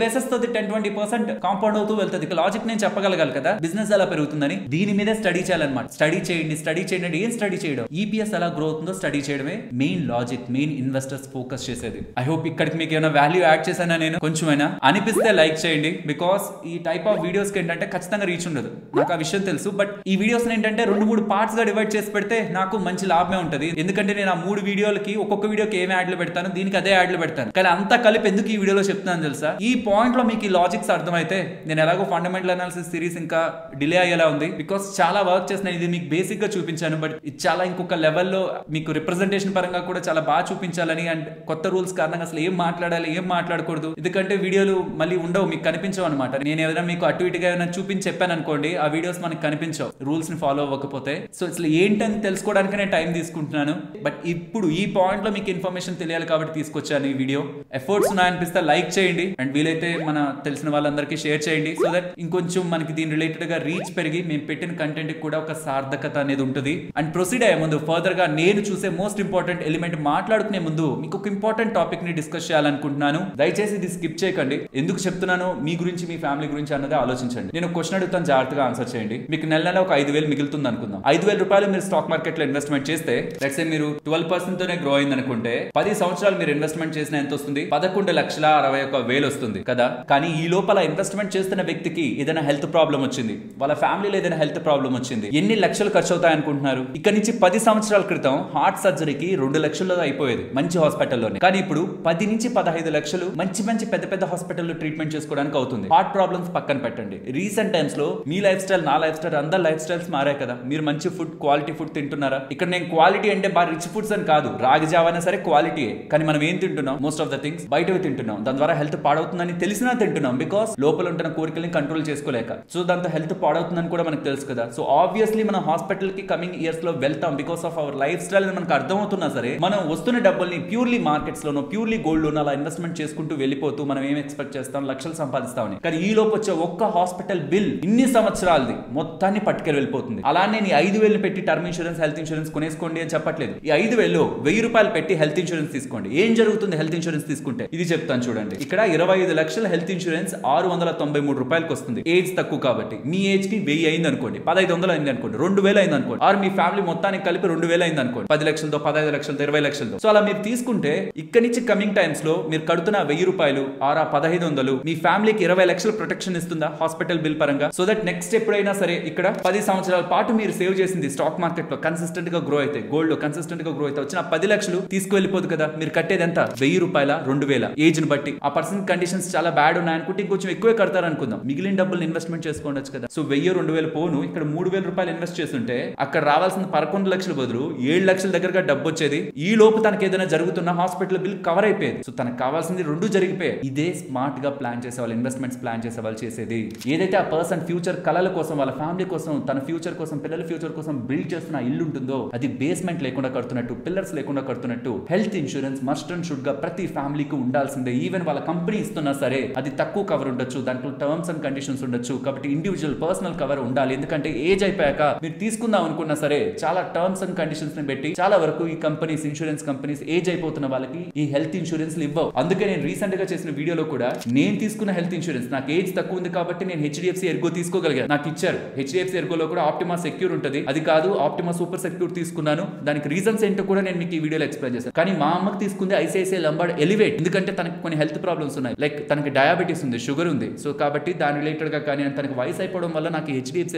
Speaker 1: బేసిస్ తో 10-20% కాంపౌండ్ అవుతూ వెళ్తుంది. లాజిక్ నేను చెప్పగలగాలి కదా బిజినెస్ ఎలా పెరుగుతుందని. దీని మీదే స్టడీ చేయాలన్నమాట. స్టడీ చేయండి. ఏం స్టడీ చేయడం, ఈపీఎస్ ఎలా గ్రో అవుతుందో స్టడీ చేయడమే main logic, main investors focus చేసేది. ఐ హోప్ ఇక్కడికి మీకు ఏమైనా వాల్యూ యాడ్ చేశానా, నేను కొంచెమైనా అనిపిస్తే లైక్ చేయండి. బికాస్ ఈ టైప్ ఆఫ్ వీడియోస్ కి ఏంటంటే ఖచ్చితంగా రీచ్ ఉండదు, నాకు ఆ విషయం తెలుసు. బట్ ఈ వీడియోస్ ఏంటంటే 2-3 పార్ట్స్ గా డివైడ్ చేసి పెడితే నాకు మంచి లాభమే ఉంటుంది. ఎందుకంటే నేను ఆ 3 వీడియోలకి ఒక్కొక్క వీడియోకి ఏమి యాడ్లు పెడతాను, దీనికి అదే యాడ్లు పెడతాను. కానీ అంతా కలిపి ఎందుకు ఈ వీడియోలో చెప్తాను తెలుసా? ఈ పాయింట్ లో మీకు ఈ లాజిక్స్ అర్థమైతే, నేను ఎలాగో ఫండమెంటల్ అనాలిసిస్ సిరీస్ ఇంకా డిలే అయ్యేలా ఉంది. బికాస్ చాలా వర్క్ చేసిన, ఇది మీకు బేసిక్ గా చూపించాను, బట్ ఇది చాలా ఇంకొక లెవెల్లో మీకు రిప్రజెంటేషన్ పరంగా కూడా చాలా బాగా చూపించాలని. అండ్ కొత్త రూల్స్ కారణంగా అసలు ఏం మాట్లాడాలి, ఏం మాట్లాడకూడదు, ఎందుకంటే వీడియోలు మళ్ళీ ఉండవు, మీకు కనిపించవు అనమాట. నేను ఏదైనా మీకు అటు ఇటుగా ఏమైనా చూపించి చెప్పాను అనుకోండి, ఆ వీడియోస్ మనకి కనిపించవు రూల్స్ ని ఫాలో అవ్వకపోతే. సో అసలు ఏంటని తెలుసుకోవడానికి నేను టైం తీసుకుంటున్నాను. బట్ ఇప్పుడు ఈ పాయింట్ లో మీకు ఇన్ఫర్మేషన్ తెలియాలి కాబట్టి తీసుకొచ్చాను ఈ వీడియో. ఎఫర్ట్స్ ఉన్నాయనిపిస్తే లైక్ చేయండి, అండ్ వీలైతే మన తెలిసిన వాళ్ళందరికీ షేర్ చేయండి. సో దట్ ఇంకొంచెం మనకి దీని రిలేటెడ్ గా రీచ్ పెరిగి మేము పెట్టిన కంటెంట్ కి కూడా ఒక సార్థకత అనేది ఉంటుంది. అండ్ ప్రొసీడ్ అయ్యే ముందు ఫర్దర్ గా నేను చూసే మోస్ట్ ఇంపార్టెంట్ ఎలిమెంట్ మాట్లాడుకునే ముందు మీకు ఒక ఇంపార్టెంట్ టాపిక్ ని డిస్కస్ చేయాలనుకుంటున్నాను. దయచేసి ఇది స్కిప్ చేయకండి. ఎందుకు చెప్తున్నాను, మీ గురించి మీ ఫ్యామిలీ గురించి అన్నది ఆలోచించండి. నేను క్వశ్చన్ అడుగుతాను, జాగ్రత్తగా ఆన్సర్ చేయండి. మీకు నెల ఒక 5,000 మిగులుతుంది అనుకుందాం. 5,000 రూపాయలు మీరు స్టాక్ మార్కెట్ లో ఇన్వెస్ట్మెంట్ చేస్తే లెట్స్ సే మీరు 12% తోనే గ్రో అయింది అనుకుంటే 10 సంవత్సరాలు మీరు ఇన్వెస్ట్మెంట్ చేసిన ఎంత వస్తుంది? 11,61,000 వస్తుంది కదా. కానీ ఈ లోపల ఇన్వెస్ట్మెంట్ చేస్తున్న వ్యక్తికి ఏదైనా హెల్త్ ప్రాబ్లం వచ్చింది, వాళ్ళ ఫ్యామిలీలో ఏదైనా హెల్త్ ప్రాబ్లం వచ్చింది, ఎన్ని లక్షలు ఖర్చు అవుతాయి అనుకుంటున్నారు? ఇక్కడ నుంచి 10 సంవత్సరాల క్రితం హార్ట్ సర్జరీకి 2 లక్షల్లో అయిపోయేది మంచి హాస్పిటల్లోనే. కానీ ఇప్పుడు 10 నుంచి 15 లక్షలు మంచి మంచి పెద్ద పెద్ద హాస్పిటల్లో ట్రీట్మెంట్ చేసుకోవడానికి అవుతుంది. హార్ట్ ప్రాబ్లమ్స్ పక్కన పెట్టండి, రీసెంట్ టైమ్స్ లో మీ లైఫ్ స్టైల్, నా లైఫ్ స్టైల్, అందరి లైఫ్ స్టైల్స్ మారాయి కదా. మీరు మంచి ఫుడ్, క్వాలిటీ ఫుడ్ తింటున్నారా? ఇక్కడ నేను క్వాలిటీ అంటే బాగా రిచ్ ఫుడ్స్ అని కాదు, రాగి జావైనా సరే క్వాలిటీయే. కానీ మనం ఏం తింటున్నాం? మోస్ట్ ఆఫ్ ద థింగ్స్ బయటవి తింటున్నాం. దాని ద్వారా హెల్త్ పాడవుతుందని తెలిసినా తింటున్నాం, బికాస్ లోపల ఉంటున్న కోరికల్ని కంట్రోల్ చేసుకోలేక. సో దాంతో హెల్త్ పాడవుతుందని కూడా మనకు తెలుసు కదా. సో ఆబ్వియస్లీ మనం హాస్పిటల్ కి కమింగ్ ఇయర్స్ లో వెళ్తాం because of our life style అని మనకు అర్థమవుతున్నా సరే, మనం వస్తున్న డబ్బుల్ని ప్యూర్లీ మార్కెట్స్ లోనో, ప్యూర్లీ గోల్డ్ లోనో అలా ఇన్వెస్ట్మెంట్ చేసుకుంటూ వెళ్ళిపోతూ మనం ఏం ఎక్స్పెక్ట్ చేస్తాం? లక్షలు సంపాదిస్తామని. కానీ ఈ లోపు వచ్చే ఒక్క హాస్పిటల్ బిల్ ఇన్ని సంవత్సరాలది మొత్తాన్ని పట్టుకెళ్ళి వెళ్ళిపోతుంది. అలానే నీ 5,000 పెట్టి టర్మ్ ఇన్సూరెన్స్, హెల్త్ ఇన్సూరెన్స్ కొనేసుకోండి అని చెప్పట్లేదు. ఈ 5,000 ₹1,000 పెట్టి హెల్త్ ఇన్సూరెన్స్ తీసుకోండి. ఏం జరుగుతుంది హెల్త్ ఇన్సూరెన్స్ తీసుకుంటే? ఇది చెప్తాను చూడండి. ఇక్కడ 25 లక్షల హెల్త్ ఇన్సూరెన్స్ ₹693 వస్తుంది. ఏజ్ తక్కువ కాబట్టి. మీ ఏజ్ కి 1000 అయింది అనుకోండి, 1500 అయింది అనుకోండి, 2000 అయింది అనుకోండి, ఆర్ మీ ఫ్యామిలీ మొత్తానికి కలిపి 2000 అయింది అనుకోండి, 10 లక్షలతో, 15 లక్షలతో, 20 లక్షలతో. సో అలా మీరు తీసుకుంటే ఇక్కడ నుంచి కమింగ్ టైమ్స్ లో మీరు కడుతున్న ₹1000 ఆర్ 1500 మీ ఫ్యామిలీకి 20 లక్షల ప్రొటెక్షన్ ఇస్తుందా హాస్పిటల్ బిల్ పరంగా? సో దట్ నెక్స్ట్ ఎప్పుడైనా సరే ఇక్కడ 10 సంవత్సరాల పాటు మీరు సేవ్ చేసింది స్టాక్ మార్కెట్ లో కన్సిస్టెంట్ గా గ్రో అయితే, గోల్డ్ లో కన్సిస్టెంట్ గా గ్రో అయితే వచ్చిన 10 లక్షలు తీసుకువెళ్ళిపోదు కదా. మీరు కట్టేది ఎంత? ₹1000, 2000 ఏజ్ ని బట్టి. ఆ పర్సన్ కండిషన్స్ చాలా బ్యాడ్ ఉన్నాయనుకుంటే ఇంకొంచెం ఎక్కువే కడతారు అనుకుందాం. మిగిలిన డబ్బులు ఇన్వెస్ట్మెంట్ చేసుకోవచ్చు కదా. సో 1000, 2000 పోను ఇక్కడ ₹3000 ఇన్వెస్ట్ చేస్తుంటే అక్కడ రావాల్సిన 11 లక్షల బదులు 7 లక్షల దగ్గరగా డబ్బు వచ్చేది. ఈ లోపు తనకి ఏదైనా జరుగుతున్న హాస్పిటల్ బిల్ కవర్ అయిపోయేది. సో తనకు కావాల్సింది 2 జరిగిపోయాయి. ఇదే స్మార్ట్ గా ప్లాన్ చేసే వాళ్ళు, ఇన్వెస్ట్మెంట్స్ ప్లాన్ చేసే వాళ్ళు చేసేది. ఏదైతే ఆ పర్సన్ ఫ్యూచర్ కళల కోసం, వాళ్ళ ఫ్యామిలీ కోసం, తన ఫ్యూచర్ కోసం, పిల్లల ఫ్యూచర్ కోసం బిల్డ్ చేస్తున్న ఇల్లు ఉంటుందో అది బేస్మెంట్ లేకుండా కడుతున్నట్టు, పిల్లర్స్ లేకుండా కడుతున్నట్టు health insurance must and should గా ప్రతి ఫ్యామిలీకి ఉండాల్సిందే. ఈవెన్ వాళ్ళ కంపెనీ ఇస్తున్నా సరే అది తక్కువ కవర్ ఉండొచ్చు, దాంట్లో టర్మ్స్ అండ్ కండిషన్స్ ఉండొచ్చు. కాబట్టి ఇండివిజువల్ పర్సనల్ కవర్ ఉండాలి. ఎందుకంటే ఏజ్ అయిపోయాక మీరు తీసుకుందాం అనుకున్నా సరే చాలా టర్మ్స్ అండ్ కండిషన్స్ ని పెట్టి చాలా వరకు ఈ కంపెనీస్, ఇన్సూరెన్స్ కంపెనీస్ ఏజ్ అయిపోతున్న వాళ్ళకి ఈ హెల్త్ ఇన్సూరెన్స్ ఇవ్వవు. అందుకే నేను రీసెంట్ గా చేసిన వీడియోలో కూడా నేను తీసుకున్న హెల్త్ ఇన్సూరెన్స్ నాకు ఏజ్ తక్కువ ఉంది కాబట్టి నేను HDFC ఎర్గో తీసుకోగలిగాను. నాకు ఇచ్చారు. HDFC ఎర్గోలో కూడా ఆప్టిమా సెక్యూర్ ఉంటుంది. అది కాదు ఆప్టిమా సూపర్ సెక్యూర్ తీసుకున్నాను. దానికి రీజన్స్ ఏంటో కూడా నేను మీకు ఈ వీడియోలో ఎక్స్ప్లెయిన్ చేశాను. కానీ మా అమ్మకి తీసుకుంది ICICI Lombard Elevate. ఎందుకంటే తనకి కొన్ని హెల్త్ ప్రాబ్లమ్స్ ఉన్నాయి, లైక్ తనకి డయాబెటీస్ ఉంది, షుగర్ ఉంది. సో కాబట్టి దాని రిలేటెడ్ గా కానీ తనకి వయసు అయిపోవడం వల్ల నాకు HDFC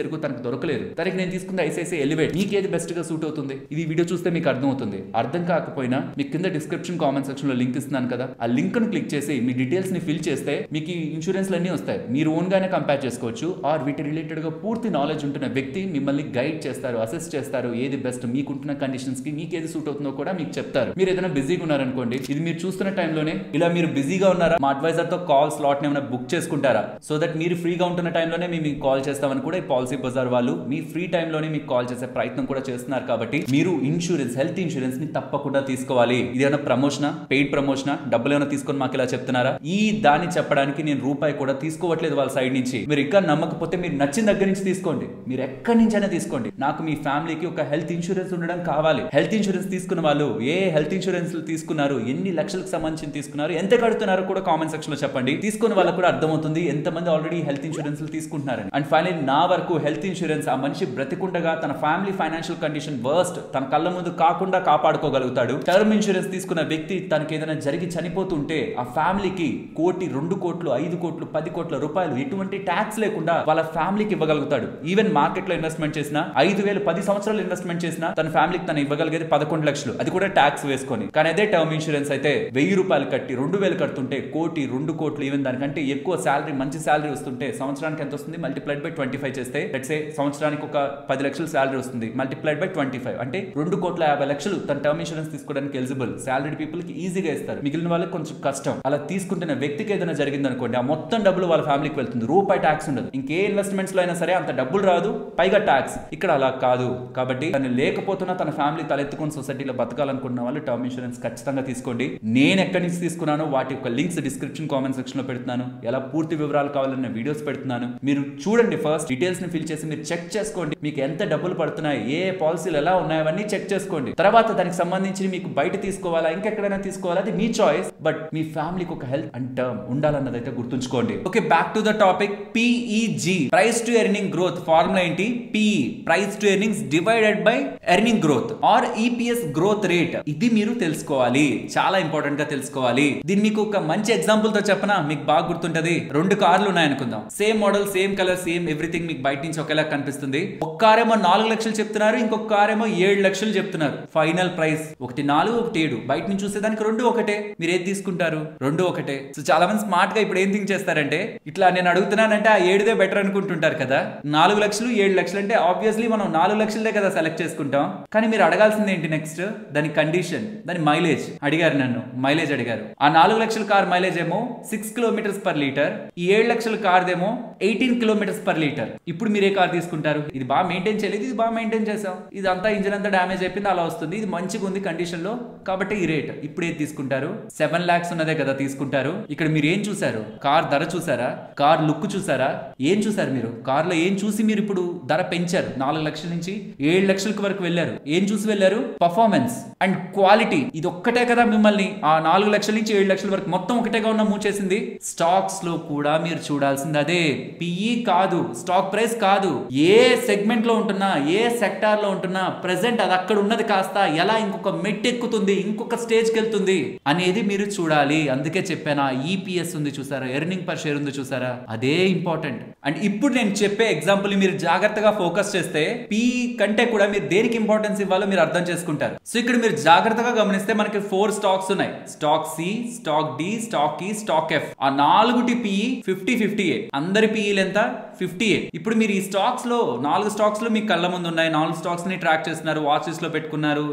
Speaker 1: ఎర్గో తనకు దొరకలేదు. తనకి నేను తీసుకుంది ICICI Elevate. మీకు ఏది బెస్ట్ గా సూట్ అవుతుంది? ఇది వీడియో చూస్తే మీకు అర్థం అవుతుంది. అర్థం కాకపోయినా మీకు కింద డిస్క్రిప్షన్ కామెంట్ సెక్షన్ లో లింక్ ఇస్తున్నాను కదా, ఆ లింక్ ను క్లిక్ చేసి మీ డీటెయిల్స్ ని ఫిల్ చేస్తే మీకు ఈ ఇన్సూరెన్స్ అన్ని వస్తాయి. మీరు ఓన్ గానే కంపేర్ చేసుకోవచ్చు. ఆర్ వీటి రిలేటెడ్ గా పూర్తి నాలెడ్జ్ ఉంటున్న వ్యక్తి మిమ్మల్ని గైడ్ చేస్తారు, అసెస్ట్ చేస్తారు. ఏది బెస్ట్ మీకుంటున్న కండిషన్స్ కి మీకు ఏది సూట్ అవుతుందో కూడా మీకు చెప్తారు. మీరు ఏదైనా బిజీగా ఉన్నారనుకోండి, ఇది మీరు చూస్తున్న టైంలోనే ఇలా మీరు బిజీగా ఉన్నారా, మా అడ్వైజర్ తో కాల్ స్లాట్ ఏమైనా బుక్ చేసుకుంటారా? సో దట్ మీరు ఫ్రీగా ఉంటున్న టైంలోనే మీకు కాల్ చేస్తామని కూడా ఈ పాలసీ బజార్ వాళ్ళు మీ ఫ్రీ టైంలోనే మీకు కాల్ చేసే ప్రయత్నం కూడా చేస్తున్నారు. కాబట్టి మీరు ఇన్సూరెన్స్, హెల్త్ ఇన్సూరెన్స్ ని తప్పకుండా తీసుకోవాలి. ఇది ఏమైనా ప్రమోషనా, పెయిడ్ ప్రమోషనా, డబ్బులు ఏమైనా తీసుకొని మాకు ఇలా చెప్తున్నారా? ఈ దాన్ని చెప్పడానికి నేను రూపాయి కూడా తీసుకోవట్లేదు వాళ్ళ సైడ్ నుంచి. మీరు ఇంకా నమ్మకపోతే మీరు నచ్చిన దగ్గర నుంచి తీసుకోండి, మీరు ఎక్కడి నుంచైనా తీసుకోండి. నాకు మీ ఫ్యామిలీకి ఒక హెల్త్ ఇన్సూరెన్స్ ఉండడం కావాలి. హెల్త్ ఇన్సూరెన్స్ తీసుకున్న వాళ్ళు ఏ హెల్త్ ఇన్సూరెన్స్ తీసుకున్నారు, ఎన్ని లక్షలకు సంబంధించి తీసుకున్నారు, ఎంత కడుతున్నారో కూడా కామెంట్ సెక్షన్ లో చెప్పండి. తీసుకున్న వాళ్ళకు కూడా అర్థమవుతుంది ఎంతమంది ఆల్రెడీ హెల్త్ ఇన్సూరెన్స్ తీసుకుంటున్నారని. అండ్ ఫైనల్ నా వరకు హెల్త్ ఇన్సూరెన్స్ ఆ మనిషి బ్రతికుండగా తన ఫ్యామిలీ ఫైనాన్షియల్ కండిషన్ వర్స్ట్ తన కళ్ళ ముందు కాకుండా కాపాడుకోగలుగుతాడు. టర్మ్ ఇన్సూరెన్స్ తీసుకున్న వ్యక్తి తనకి ఏదైనా జరిగి చనిపోతుంటే ఆ ఫ్యామిలీకి 1 కోటి, 2 కోట్లు, 5 కోట్లు, 10 కోట్ల రూపాయలు ఎటువంటి ట్యాక్స్ లేకుండా వాళ్ళ ఫ్యామిలీకి ఇవ్వగలుగుతాడు. ఈవెన్ మార్కెట్ లో ఇన్వెస్ట్మెంట్ చేసిన 5,000 10 సంవత్సరాలు ఇన్వెస్ట్మెంట్ చేసిన తన ఫ్యామిలీకి తను ఇవ్వగలిగేది 11 లక్షలు, అది కూడా ట్యాక్స్ వేసుకొని. కానీ అదే టర్మ్ ఇన్సూరెన్స్ అయితే ₹1000 కట్టి 2000 కడుతుంటే 1 కోటి, 2 కోట్లు, ఈవెన్ దానికంటే ఎక్కువ శాలరీ, మంచి శాలరీ వస్తుంటే సంవత్సరానికి ఎంత వస్తుంది? మల్టిప్లైడ్ బై 25 చేస్తే లెట్స్ సే సంవత్సరానికి ఒక 10 లక్షల శాలరీ వస్తుంది. మల్టిప్లైడ్ బై 25 అంటే 2,50,00,000 తన టర్మ్ ఇన్సూరెన్స్ తీసుకోవడానికి ఎలిజిబుల్. శాలరీ పీపుల్ కి ఈజీగా ఇస్తారు, మిగిలిన వాళ్ళకి కొంచెం కష్టం. అలా తీసుకుంటున్న వ్యక్తికి ఏదైనా జరిగింది అనుకోండి, ఆ మొత్తం డబ్బులు వాళ్ళ ఫ్యామిలీకి వెళ్తుంది. రూపాయి ట్యాక్స్ ఉండదు. ఇంకే ఇన్వెస్ట్మెంట్స్ లో అయినా సరే అంత డబ్బులు రాదు, పైగా ట్యాక్స్. ఇక్కడ అలా కాదు. కాబట్టి తను లేకపోతున్నా తన ఫ్యామిలీ తలెత్తుకుని సొసైటీలో బతకాలనుకున్న వాళ్ళు టర్మ్ ఇన్సూరెన్స్ ఖచ్చితంగా తీసుకోండి. నేను ఎక్కడి నుంచి తీసుకున్నానో వాటి యొక్క లింక్స్ డిస్క్రిప్షన్ కామెంట్ సెక్షన్ లో పెడుతున్నాను. ఎలా పూర్తి వివరాలు కావాలన్న వీడియోస్ పెడుతున్నాను. మీరు చూడండి, ఫస్ట్ డీటెయిల్స్ ని ఫిల్ చేసి మీరు చెక్ చేసుకోండి. మీకు ఎంత డబ్బులు పడుతున్నాయి, ఏ పాలసీలు ఎలా ఉన్నాయో అవన్నీ చెక్ చేసుకోండి. తర్వాత దానికి సంబంధించి మీకు బయట తీసుకోవాలా, ఇంకెక్కడైనా తీసుకోవాలా, అది మీ చాయిస్. బట్ మీ ఫ్యామిలీకి ఒక హెల్త్ అండ్ టర్మ్ ఉండాలన్నది అయితే గుర్తుంచుకోండి. Okay, back to the topic. PEG, price to earning growth formula ఏంటి? PE, price to earnings divided by earning growth. Growth or EPS growth rate, ఇది మీరు తెలుసుకోవాలి, చాలా ఇంపార్టెంట్ గా తెలుసుకోవాలి. దీన్ని మీకు ఒక మంచి ఎగ్జాంపుల్ తో చెప్పనా, మీకు బాగా గుర్తుంటది. 2 కార్లు ఉన్నాయనుకుందాం, same model, same colour, same everything, మీకు బయట నుంచి ఒకేలా కనిపిస్తుంది. ఒక కారేమో 4 లక్షలు చెప్తున్నారు, ఇంకొక కారేమో 7 లక్షలు చెప్తున్నారు. ఫైనల్ ప్రైస్ ఒకటి 4, ఒకటి 7. బయట నుంచి చూసేదానికి 2 ఒకటే. మీరు ఏది తీసుకుంటారు? 2 ఒకటే. సో చాలా మంది స్మార్ట్ గా ఇప్పుడు ఏం థింక్ చేస్తారంటే, ఇట్లా నేను అడుగుతున్నానంటే ఆ 7దే బెటర్ అనుకుంటుంటారు కదా. 4 లక్షలు 7 లక్షలు అంటే ఆబ్వియస్లీ మనం 4 లక్షలదే కదా సెలెక్ట్ చేసుకుంటాం. కానీ మీరు అడగాల్సింది ఏంటి నెక్స్ట్? దాని కండిషన్, దాని మైలేజ్ అడిగారు. నన్ను మైలేజ్ అడిగారు. ఆ 4 లక్షల కార్ మైలేజ్ ఏమో 6 కిలోమీటర్స్ పర్ లీటర్, ఈ 7 లక్షల కార్దేమో 18 కిలోమీటర్స్ పర్ లీటర్. ఇప్పుడు మీరు ఏ కార్ తీసుకుంటారు? ఇది బాగా మెయింటైన్ చేయలేదు, ఇది బాగా మెయింటైన్ చేసాం, ఇది అంతా ఇంజిన్ అంతా డ్యామేజ్ అయిపోయింది, అలా వస్తుంది. ఇది మంచిగా ఉంది కండిషన్ లో, కాబట్టి ఈ రేట్. ఇప్పుడు ఏది తీసుకుంటారు? 7 lakhs ఉన్నదే కదా తీసుకుంటారు. ఇక్కడ మీరు ఏం చూసారు? కార్ ధర చూసారా? కార్ లుక్ చూసారా? ఏం చూసారు మీరు? కార్ లో ఏం చూసి మీరు ఇప్పుడు ధర పెంచారు? 4 లక్షల నుంచి 7 లక్షల వరకు వెళ్ళారు. ఏం చూసి వెళ్ళారు? Performance and quality. ఇది ఒక్కటే కదా మిమ్మల్ని ఆ 4 లక్షల నుంచి 7 లక్షల వరకు మొత్తం ఒకటేగా ఉన్న మూవ్ చేసింది. స్టాక్స్ లో కూడా మీరు చూడాల్సింది అదే. పిఈ కాదు, స్టాక్ ప్రైస్ కాదు, ఏ సెగ్మెంట్ లో ఉంటున్నా, ఏ సెక్టార్ లో ఉంటున్నా, ప్రెసెంట్ అది అక్కడ ఉన్నది కాస్త ఎలా ఇంకొక మెట్ ఎక్కుతుంది, ఇంకొక స్టేజ్కి వెళ్తుంది అనేది మీరు చూడాలి. అందుకే చెప్పాను, ఈపీఎస్ ఉంది చూసారా, ఎర్నింగ్ పర్ షేర్ ఉంది చూసారా, అదే ఇంపార్టెంట్. అండ్ ఇప్పుడు నేను చెప్పే ఎగ్జాంపుల్ మీరు జాగ్రత్తగా ఫోకస్ చేస్తే పిఈ కంటే కూడా మీరు దేనికి ఇంపార్టెన్స్ ఇవ్వాలో మీరు అర్థం చేసుకుంటారు. సో ఇక్కడ మీరు జాగ్రత్తగా గమనిస్తే మనకి 4 స్టాక్స్ ఉన్నాయి. Stock C, stock D, stock E, stock F. ఆ 4టి పిఈ 50-50. అందరి పిఈలు ఎంత? 50. ఇప్పుడు మీరు ఈ స్టాక్స్ లో 4 స్టాక్స్ లో మీ కళ్ళ ముందు ఉన్నాయి. 4 స్టాక్స్ ని ట్రాక్ చేస్తున్నారు, వాచెస్ లో పెట్టుకున్నారు.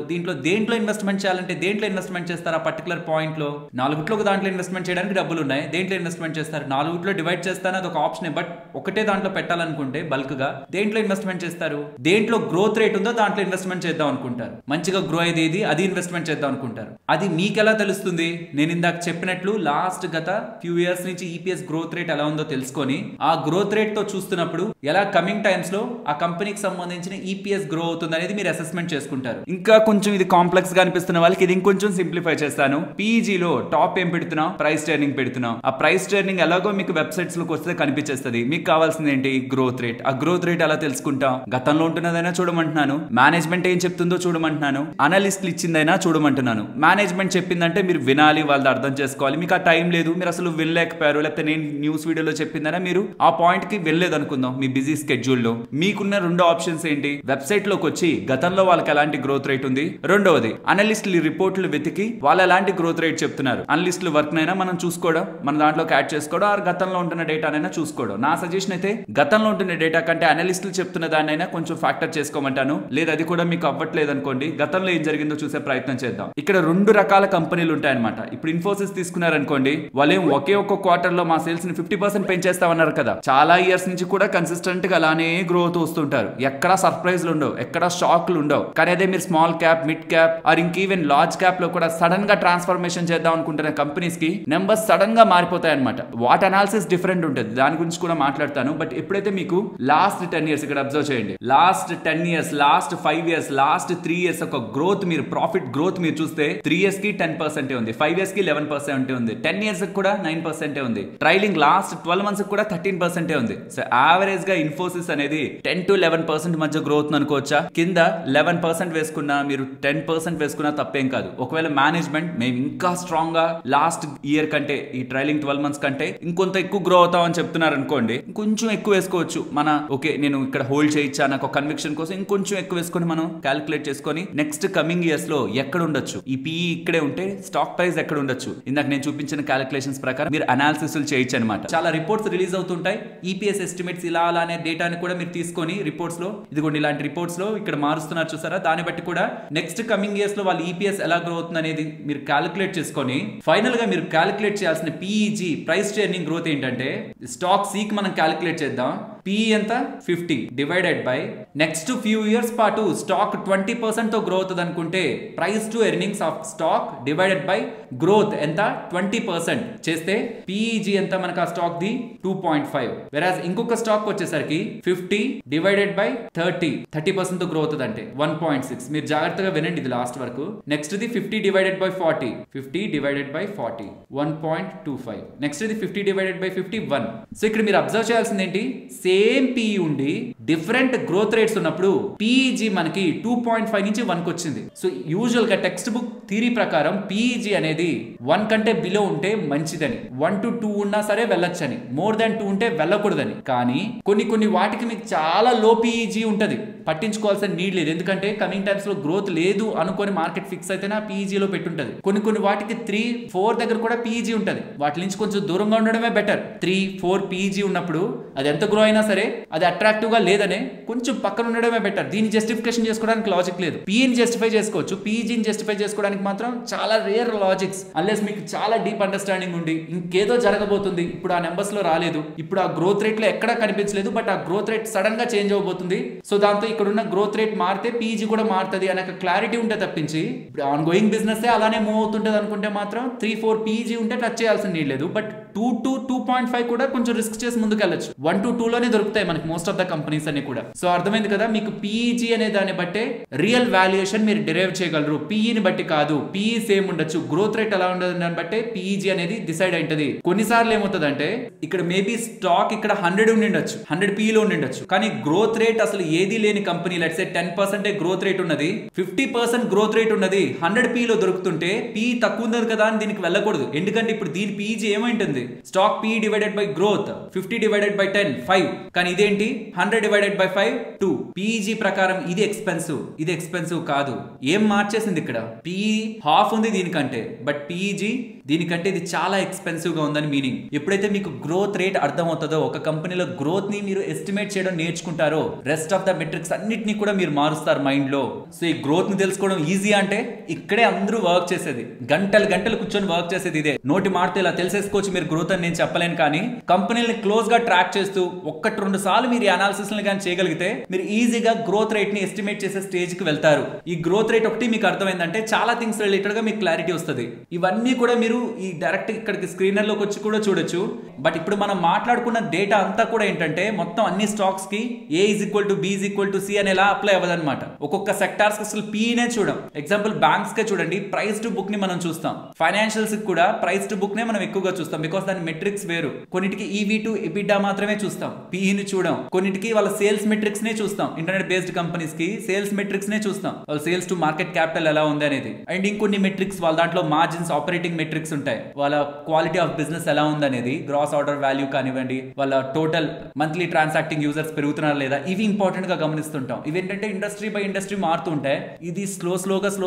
Speaker 1: దేంట్లో ఇన్వెస్ట్మెంట్ చేయాలంటే దేంట్లో ఇన్వెస్ట్మెంట్ చేస్తారు? ఆ పర్టికులర్ పాయింట్ లో 4ట్లో ఒక దాంట్లో ఇన్వెస్ట్మెంట్ చేయడానికి డబ్బులు ఉన్నాయి. దేంట్లో ఇన్వెస్ట్మెంట్ చేస్తారు? 4ట్లో డివైడ్ చేస్తాను, అది ఒక ఆప్షన్. బట్ ఒకటే దాంట్లో పెట్టాలనుకుంటే బల్క్ గా దేంట్లో ఇన్వెస్ట్మెంట్ చేస్తారు? దేంట్లో గ్రోత్ రేట్ ఉందో దాంట్లో ఇన్వెస్ట్మెంట్ చేద్దాం అనుకుంటారు. మంచిగా గ్రో అయ్యేది ఏది, అది ఇన్వెస్ట్మెంట్ చేద్దాం అనుకుంటారు. అది మీకు ఎలా తెలుస్తుంది? నేను ఇందాక చెప్పినట్లు లాస్ట్ గత ఫ్యూ ఇయర్స్ నుంచి ఈపీఎస్ గ్రోత్ రేట్ ఎలా ఉందో తెలుసుకొని ఆ గ్రోత్ రేట్ తో చూస్తున్నప్పుడు ఎలా కమింగ్ టైమ్స్ లో ఆ కంపెనీకి సంబంధించిన ఈపీఎస్ గ్రో అవుతుంది అనేది మీరు అసెస్మెంట్ చేసుకుంటారు. ఇంకా కొంచెం ఇది కాంప్లెక్స్ గా అనిపిస్తున్న వాళ్ళకి ఇది ఇంకొంచెం సింప్లిఫై చేస్తాను. పీజీలో టాప్ ఏం పెడుతున్నాం? ప్రైస్ టర్నింగ్ పెడుతున్నాం. ఆ ప్రైస్ టర్నింగ్ ఎలాగో మీకు వెబ్సైట్స్ లోకి వస్తే కనిపించేస్తుంది. మీకు కావాల్సింది ఏంటి? Growth rate. ఆ గ్రోత్ రేట్ ఎలా తెలుసుకుంటాం? గతంలో ఉంటున్నదైనా చూడమంటున్నాను, మేనేజ్మెంట్ ఏం చెప్తుందో చూడమంటున్నాను, అనలిస్టులు ఇచ్చిందైనా చూడమంటున్నాను. మేనేజ్మెంట్ చెప్పిందంటే మీరు వినాలి, వాళ్ళది అర్థం చేసుకోవాలి. మీకు ఆ టైం లేదు, మీరు అసలు వినలేకపోయారు, లేకపోతే నేను న్యూస్ వీడియోలో చెప్పిందైనా మీరు ఆ పాయింట్ కి వెళ్ళలేదు అనుకుందాం మీ బిజీ స్కెడ్యూల్ లో. మీకున్న 2 ఆప్షన్స్ ఏంటి? వెబ్సైట్ లోకి వచ్చి గతంలో వాళ్ళకి ఎలాంటి గ్రోత్ రేట్ ఉంది, రెండవది అనలిస్టులు రిపోర్ట్లు వెతికి వాళ్ళు ఎలాంటి గ్రోత్ రేట్ చెప్తున్నారు. అనలిస్టులు వర్క్ నైనా మనం చూసుకోవడం, మన దాంట్లోకి యాడ్ చేసుకోవడం, ఆ గతంలో ఉంటున్న డేటానైనా చూసుకోవడం. నా సజెషన్ అయితే గతంలో ఉంటున్న డేటా కంటే అనలిస్టులు చెప్తున్న దాన్నైనా కొంచెం ఫ్యాక్టర్ చేసుకోమంటాను. లేదు అది కూడా మీకు అవ్వట్లేదు అనుకోండి, గతంలో ఏం జరిగిందో చూసే ప్రయత్నం చేద్దాం. ఇక్కడ 2 రకాల కంపెనీలు ఉంటాయన్నమాట. ఇప్పుడు ఇన్ఫోసిస్ తీసుకున్నారనుకోండి, వాళ్ళేం ఒకే ఒక్క క్వార్టర్ లో మా సేల్స్ ని 50% పెంచేస్తామన్నారు కదా. చాలా ఇయర్స్ నుంచి కూడా కన్సిస్టెంట్ గా అలానే గ్రోత్ వస్తుంటారు. ఎక్కడా సర్ప్రైజ్లు ఉండవు, ఎక్కడా షాక్లు ఉండవు. కానీ అదే మీరు small cap, mid cap or ఇంకీవెన్ లార్జ్ క్యాప్ లో కూడా సడన్ గా ట్రాన్స్ఫర్మేషన్ చేద్దాం అనుకుంటున్న కంపెనీస్ కి నెంబర్స్ సడన్ గా మారిపోతాయి అనమాట. వాట్ అనాలిసిస్ డిఫరెంట్ ఉంటుంది, దాని గురించి కూడా మాట్లాడతాను. బట్ ఎప్పుడైతే మీకు లాస్ట్ 10 years ఇక్కడ అబ్జర్వ్ చేయండి, last 10 years, last 5 years, last 3 years ఒక గ్రోత్ మీరు ప్రాఫిట్ గ్రోత్ మీరు చూస్తే 3 years కి 10% ఉంది, 5 years కి 11% ఉంది, 10 years కి కూడా 9% ఉంది, ట్రైలింగ్ లాస్ట్ 12 months కి కూడా 13% ఉంది. సో యావరేజ్ గా ఇన్ఫోసిస్ అనేది 10 to 11% మధ్య గ్రోత్ అనుకోవచ్చా? కింద 11% వేసుకున్నా, మీరు 10% వేసుకున్నా తప్పేం కాదు. ఒకవేళ మేనేజ్మెంట్ మేము ఇంకా స్ట్రాంగ్ గా లాస్ట్ ఇయర్ కంటే ఈ ట్రైలింగ్ 12 months కంటే ఇంకొంత ఎక్కువ గ్రో అవుతాం అని చెప్తున్నారు అనుకోండి, ఇంకొంచెం ఎక్కువ వేసుకోవచ్చు. మన ఓకే నేను ఇక్కడ హోల్డ్ చేయొచ్చా నాకు కన్విక్షన్ కోసం ఇంకొంచెం ఎక్కువ వేసుకొని మనం క్యాలిక్యులేట్ చేసుకొని నెక్స్ట్ కమింగ్ ఇయర్స్ లో ఎక్కడ ఉండొచ్చు, ఈ పిఈ ఇక్కడే ఉంటే స్టాక్ ప్రైస్ ఎక్కడ ఉండొచ్చు, ఇందాక నేను చూపించిన క్యాలిక్యులేషన్స్ ప్రకారం మీరు అనాలిసిస్ చేయొచ్చు అనమాట. చాలా రిపోర్ట్స్ రిలీజ్ అవుతుంటాయి, ఈపీఎస్ ఎస్టిమేట్స్ ఇలా అనే డేటాని కూడా మీరు తీసుకొని రిపోర్ట్స్ లో, ఇదిగోండి ఇలాంటి రిపోర్ట్స్ లో ఇక్కడ మారుస్తున్నారు చూసారా, దాన్ని బట్టి కూడా నెక్స్ట్ కమింగ్ ఇయర్స్ లో వాళ్ళ ఈపీఎస్ ఎలా గ్రో అవుతుంది అనేది మీరు క్యాలిక్యులేట్ చేసుకొని ఫైనల్ గా మీరు క్యాలిక్యులేట్ చేయాల్సిన పిఈజీ ప్రైస్ టర్నింగ్ గ్రోత్ ఏంటంటే స్టాక్ సీక్ మనం క్యాలిక్యులేట్ చేద్దాం. పిఈ ఎంత? 50 divided by next few years పాటు స్టాక్ 20% తో గ్రో అవుతుంది అనుకుంటే price to earnings of stock divided by growth ఎంత? 20% చేస్తే పిఈజీ ఎంత మనకు ఆ స్టాక్ ది 2.5. వెరాజ్ ఇంకొక స్టాక్ వచ్చేసరికి 50 డివైడెడ్ బై 30% తో గ్రో అవుతుంది అంటే 1.6. మీరు జాగ్రత్తగా వినండి ఇది లాస్ట్ వరకు. Next the 50 divided by 40, 50 divided by 40 1.25. Next ఇది 50 డివైడెడ్ బై 50 1. సో ఇక్కడ మీరు అబ్జర్వ్ చేయాల్సింది ఏంటి? సేమ్ సేమ్ పీఈ ఉండి డిఫరెంట్ గ్రోత్ రేట్స్ ఉన్నప్పుడు పీఈజీ మనకి 2.5 నుంచి 1 వచ్చింది. సో యూజువల్ గా టెక్స్ట్ బుక్ థియరీ ప్రకారం పీఈజీ అనేది 1 కంటే బిలో ఉంటే మంచిదని, 1 to 2 ఉన్నా సరే వెళ్ళొచ్చని, మోర్ దాన్ 2 ఉంటే వెళ్ళకూడదని. కానీ కొన్ని వాటికి మీకు చాలా లో పీఈజీ ఉంటది, పట్టించుకోవాల్సిన నీడ్ లేదు. ఎందుకంటే కమింగ్ టైమ్స్ లో గ్రోత్ లేదు అనుకొని మార్కెట్ ఫిక్స్ అయితే నా పీఈజీలో పెట్టుంటది. కొన్ని వాటికి 3-4 దగ్గర కూడా పీఈజీ ఉంటది. వాటి నుంచి కొంచెం దూరంగా ఉండడమే బెటర్. 3-4 పీఈజీ ఉన్నప్పుడు అది ఎంత గ్రో అయినా సరే అది అట్రాక్టివ్ గా లేదనే కొంచెం పక్కన ఉండడమే బెటర్. దీన్ని జస్టిఫికేషన్ చేసుకోవడానికి లాజిక్ లేదు. పీఈని జస్టిఫై చేసుకోవచ్చు, పీఈజీని జస్టిఫై చేసుకోవడానికి మాత్రం చాలా రేర్ లాజిక్స్. అన్లెస్ మీకు చాలా డీప్ అండర్స్టాండింగ్ ఉండి ఇంకేదో జరగబోతుంది, ఇప్పుడు ఆ నెంబర్స్ లో రాలేదు, ఇప్పుడు ఆ గ్రోత్ రేట్ లో ఎక్కడా కనిపించలేదు, బట్ ఆ గ్రోత్ రేట్ సడన్ గా చేంజ్ అవబోతుంది, సో దాంతో ఇక్కడ ఉన్న గ్రోత్ రేట్ మారితే పీఈజీ కూడా మారుతుంది అనే క్లారిటీ ఉంటే తప్పించి ఇప్పుడు ఆన్ గోయింగ్ బిజినెస్ అలానే మూవ్ అవుతుంటది అనుకుంటే మాత్రం 3-4 పీఈజీ ఉంటే టచ్ చేయాల్సిన నీడ్ లేదు. బట్ 2 to 2.5 కూడా కొంచెం రిస్క్ చేసి ముందుకు వెళ్ళొచ్చు. 1 to 2 లోనే దొరుకుతాయి మనకి మోస్ట్ ఆఫ్ ద కంపెనీస్ అన్ని కూడా. సో అర్థమైంది కదా, మీకు పీఈజీ అనే దాన్ని బట్టే రియల్ వాల్యుయేషన్ మీరు డిరైవ్ చేయగలరు, పీఈని బట్టి కాదు. పీఈ సేమ్ ఉండొచ్చు, గ్రోత్ రేట్ ఎలా ఉండదు దాన్ని బట్టే పీఈజీ అనేది డిసైడ్ అయింటది. కొన్నిసార్లు ఏమవుతుందంటే ఇక్కడ మేబీ స్టాక్ ఇక్కడ 100 ఉండిండొచ్చు, 100 పీఈలో ఉండిండొచ్చు, కానీ గ్రోత్ రేట్ అసలు ఏది లేని company, let's say 10% growth rate ఉన్నది, 50% గ్రోత్ రేట్ ఉన్నది, 100 పీఈలో దొరుకుతుంటే పీఈ తక్కువ ఉంది కదా అని దీనికి వెళ్ళకూడదు. ఎందుకంటే ఇప్పుడు దీని పీఈజీ ఏమైంటుంది, stock P divided by growth 50 divided by 10 5, కానీ ఇదేంటి 100 డివైడెడ్ బై 5 2. పీఈజీ ప్రకారం ఇది ఎక్స్పెన్సివ్ కాదు. ఏం మార్చేసింది ఇక్కడ, పీఈ హాఫ్ ఉంది దీనికంటే, బట్ పీఈజీ దీనికంటే ఇది చాలా ఎక్స్పెన్సివ్ గా ఉందని మీనింగ్. ఎప్పుడైతే మీకు గ్రోత్ రేట్ అర్థమవుతుందో, ఒక కంపెనీలో గ్రోత్ ని మీరు ఎస్టిమేట్ చేయడం నేర్చుకుంటారో, రెస్ట్ ఆఫ్ ద మెట్రిక్స్ అన్నిటిని కూడా మీరు మారుస్తారు మైండ్ లో. సో ఈ గ్రోత్ ని తెలుసుకోవడం ఈజీ అంటే ఇక్కడే అందరూ వర్క్ చేసేది, గంటలు కూర్చొని వర్క్ చేసేది ఇదే. నోటి మాటతో ఇలా తెలిసేసుకోవచ్చు మీరు గ్రోత్ అని నేను చెప్పలేను, కానీ కంపెనీని క్లోజ్ గా ట్రాక్ చేస్తూ 1-2 సార్లు మీరు అనాలిసిస్ కానీ చేయగలిగితే మీరు ఈజీగా గ్రోత్ రేట్ ని ఎస్టిమేట్ చేసే స్టేజ్ కి వెళ్తారు. ఈ గ్రోత్ రేట్ ఒకటి మీకు అర్థమైందంటే చాలా థింగ్స్ రిలేటెడ్ గా మీకు క్లారిటీ వస్తుంది. ఇవన్నీ కూడా మీరు ఈ డైరెక్ట్ ఇక్కడికి స్క్రీనర్ లోకి వచ్చి కూడా చూడొచ్చు. బట్ ఇప్పుడు మనం మాట్లాడుకున్న డేటా అంతా కూడా ఏంటంటే మొత్తం అన్ని స్టాక్స్ కి A = B = C అని ఎలా అప్లై అవ్వదన్నమాట. ఒక్కొక్క సెక్టార్స్ అసలు పీనే చూడం. ఎగ్జాంపుల్ బ్యాంక్స్ కే చూడండి, ప్రైస్ టు బుక్ ని మనం చూస్తాం. ఫైనాన్షియల్స్ కూడా ప్రైస్ టు బుక్ నే మనం ఎక్కువగా చూస్తాం, బికాస్ దాని మెట్రిక్స్ వేరు. కొన్నిటికి EV to EBITDA మాత్రమే చూస్తాం, పీఈని చూడం. కొన్నిటికి వాళ్ళ సేల్స్ మెట్రిక్స్ నే చూస్తాం, ఇంటర్నెట్ బేస్డ్ కంపెనీస్ కి సేల్స్ మెట్రిక్స్ నే చూస్తాం, వాళ్ళ సేల్స్ టు మార్కెట్ క్యాపిటల్ ఎలా ఉంది అనేది. అండ్ ఇంకొన్ని మెట్రిక్స్ వాళ్ళ దాంట్లో మార్జిన్స్, ఆపరేటింగ్ మెట్రిక్స్ ఉంటాయి, వాళ్ళ క్వాలిటీ ఆఫ్ బిజినెస్ ఎలా ఉంది అనేది, గ్రాస్ ఆర్డర్ వాల్యూ కానివ్వండి, వాళ్ళ టోటల్ మంత్లీ ట్రాన్సాక్టింగ్ యూజర్స్ పెరుగుతున్నారా లేదా, ఇవి ఇంపార్టెంట్ గా గమనిస్తుంటాం. ఇవి ఏంటంటే ఇండస్ట్రీ బై ఇండస్ట్రీ మారుతూ ఉంటాయి. ఇది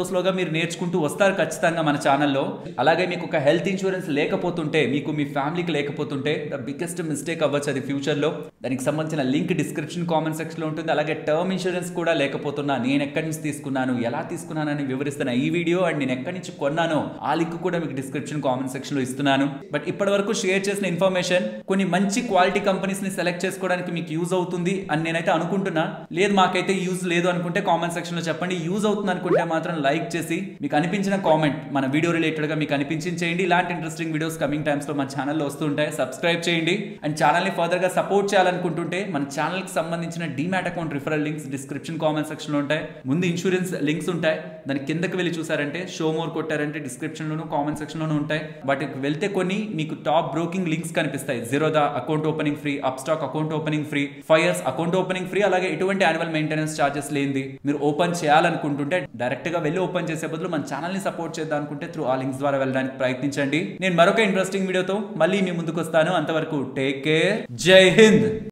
Speaker 1: స్లోగా మీరు నేర్చుకుంటూ వస్తారు ఖచ్చితంగా మన ఛానల్లో. అలాగే మీకు ఒక హెల్త్ ఇన్సూరెన్స్ లేకపోతుంటే, మీకు మీ ఫ్యామిలీకి లేకపోతుంటే ద బిగ్గెస్ట్ మిస్టేక్ అవ్వచ్చు అది ఫ్యూచర్ లో. దానికి సంబంధించిన లింక్ డిస్క్రిప్షన్ కామెంట్ సెక్షన్ లో ఉంటుంది. అలాగే టర్మ్ ఇన్సూరెన్స్ కూడా లేకపోతున్నా, నేను ఎక్కడి నుంచి తీసుకున్నాను, ఎలా తీసుకున్నానని వివరిస్తున్న ఈ వీడియో అండ్ నేను ఎక్కడి నుంచి కొన్నానో ఆ లింక్ కూడా మీకు డిస్క్రిప్షన్ కామెంట్ సెక్షన్ లో ఇస్తున్నాను. బట్ ఇప్పటి వరకు షేర్ చేసిన ఇన్ఫర్మేషన్ కొన్ని మంచి క్వాలిటీ కంపెనీస్ ని సెలెక్ట్ చేసుకోవడానికి మీకు యూజ్ అవుతుంది అని నేనైతే అనుకుంటున్నా. లేదు మాకైతే యూజ్ లేదు అనుకుంటే కామెంట్ సెక్షన్ లో చెప్పండి. యూజ్ అవుతుంది అనుకుంటే మాత్రం లైక్ చేసి మీకు అనిపించిన కామెంట్ మన వీడియో రిలేటెడ్ గా మీకు అనిపించింది చేయండి. ఇలాంటి ఇంట్రెస్టింగ్ వీడియోస్ కమింగ్ టైమ్స్ లో మన ఛానల్లో వస్తుంటాయి. సబ్స్క్రైబ్ చేయండి. అండ్ ఛానల్ ని ఫర్దర్ గా సపోర్ట్ చేయాలనుకుంటుంటే మన ఛానల్ కి సంబంధించిన demat account referral links description comment section లో ఉంటాయి. ముందు ఇన్సూరెన్స్ లింక్స్ ఉంటాయి, దాని కిందకి వెళ్ళి చూసారంటే షో మోర్ కొట్టారంటే డిస్క్రిప్షన్ లోను కామెంట్ సెక్షన్ లోను ఉంటాయి. వాటికి వెళ్తే కొన్ని మీకు టాప్ బ్రోకింగ్ లింక్స్ కనిపిస్తాయి. Zerodha account opening free, Upstox account opening free, 5 years account opening free. అలాగే ఎటువంటి యాన్యువల్ మెయింటెనెన్స్ చార్జెస్ లేనిది. మీరు ఓపెన్ చేయాలనుకుంటుంటే డైరెక్ట్ గా వెళ్ళి ఓపెన్ చేసే బదులు మన ఛానల్ ని సపోర్ట్ చేద్దాం అనుకుంటే త్రూ ఆ లింక్స్ ద్వారా వెళ్ళడానికి ప్రయత్నించండి. నేను మరొక ఇంట్రెస్టింగ్ వీడియోతో మళ్ళీ మీ ముందుకు వస్తాను. అంతవరకు టేక్ కేర్, జై హింద్.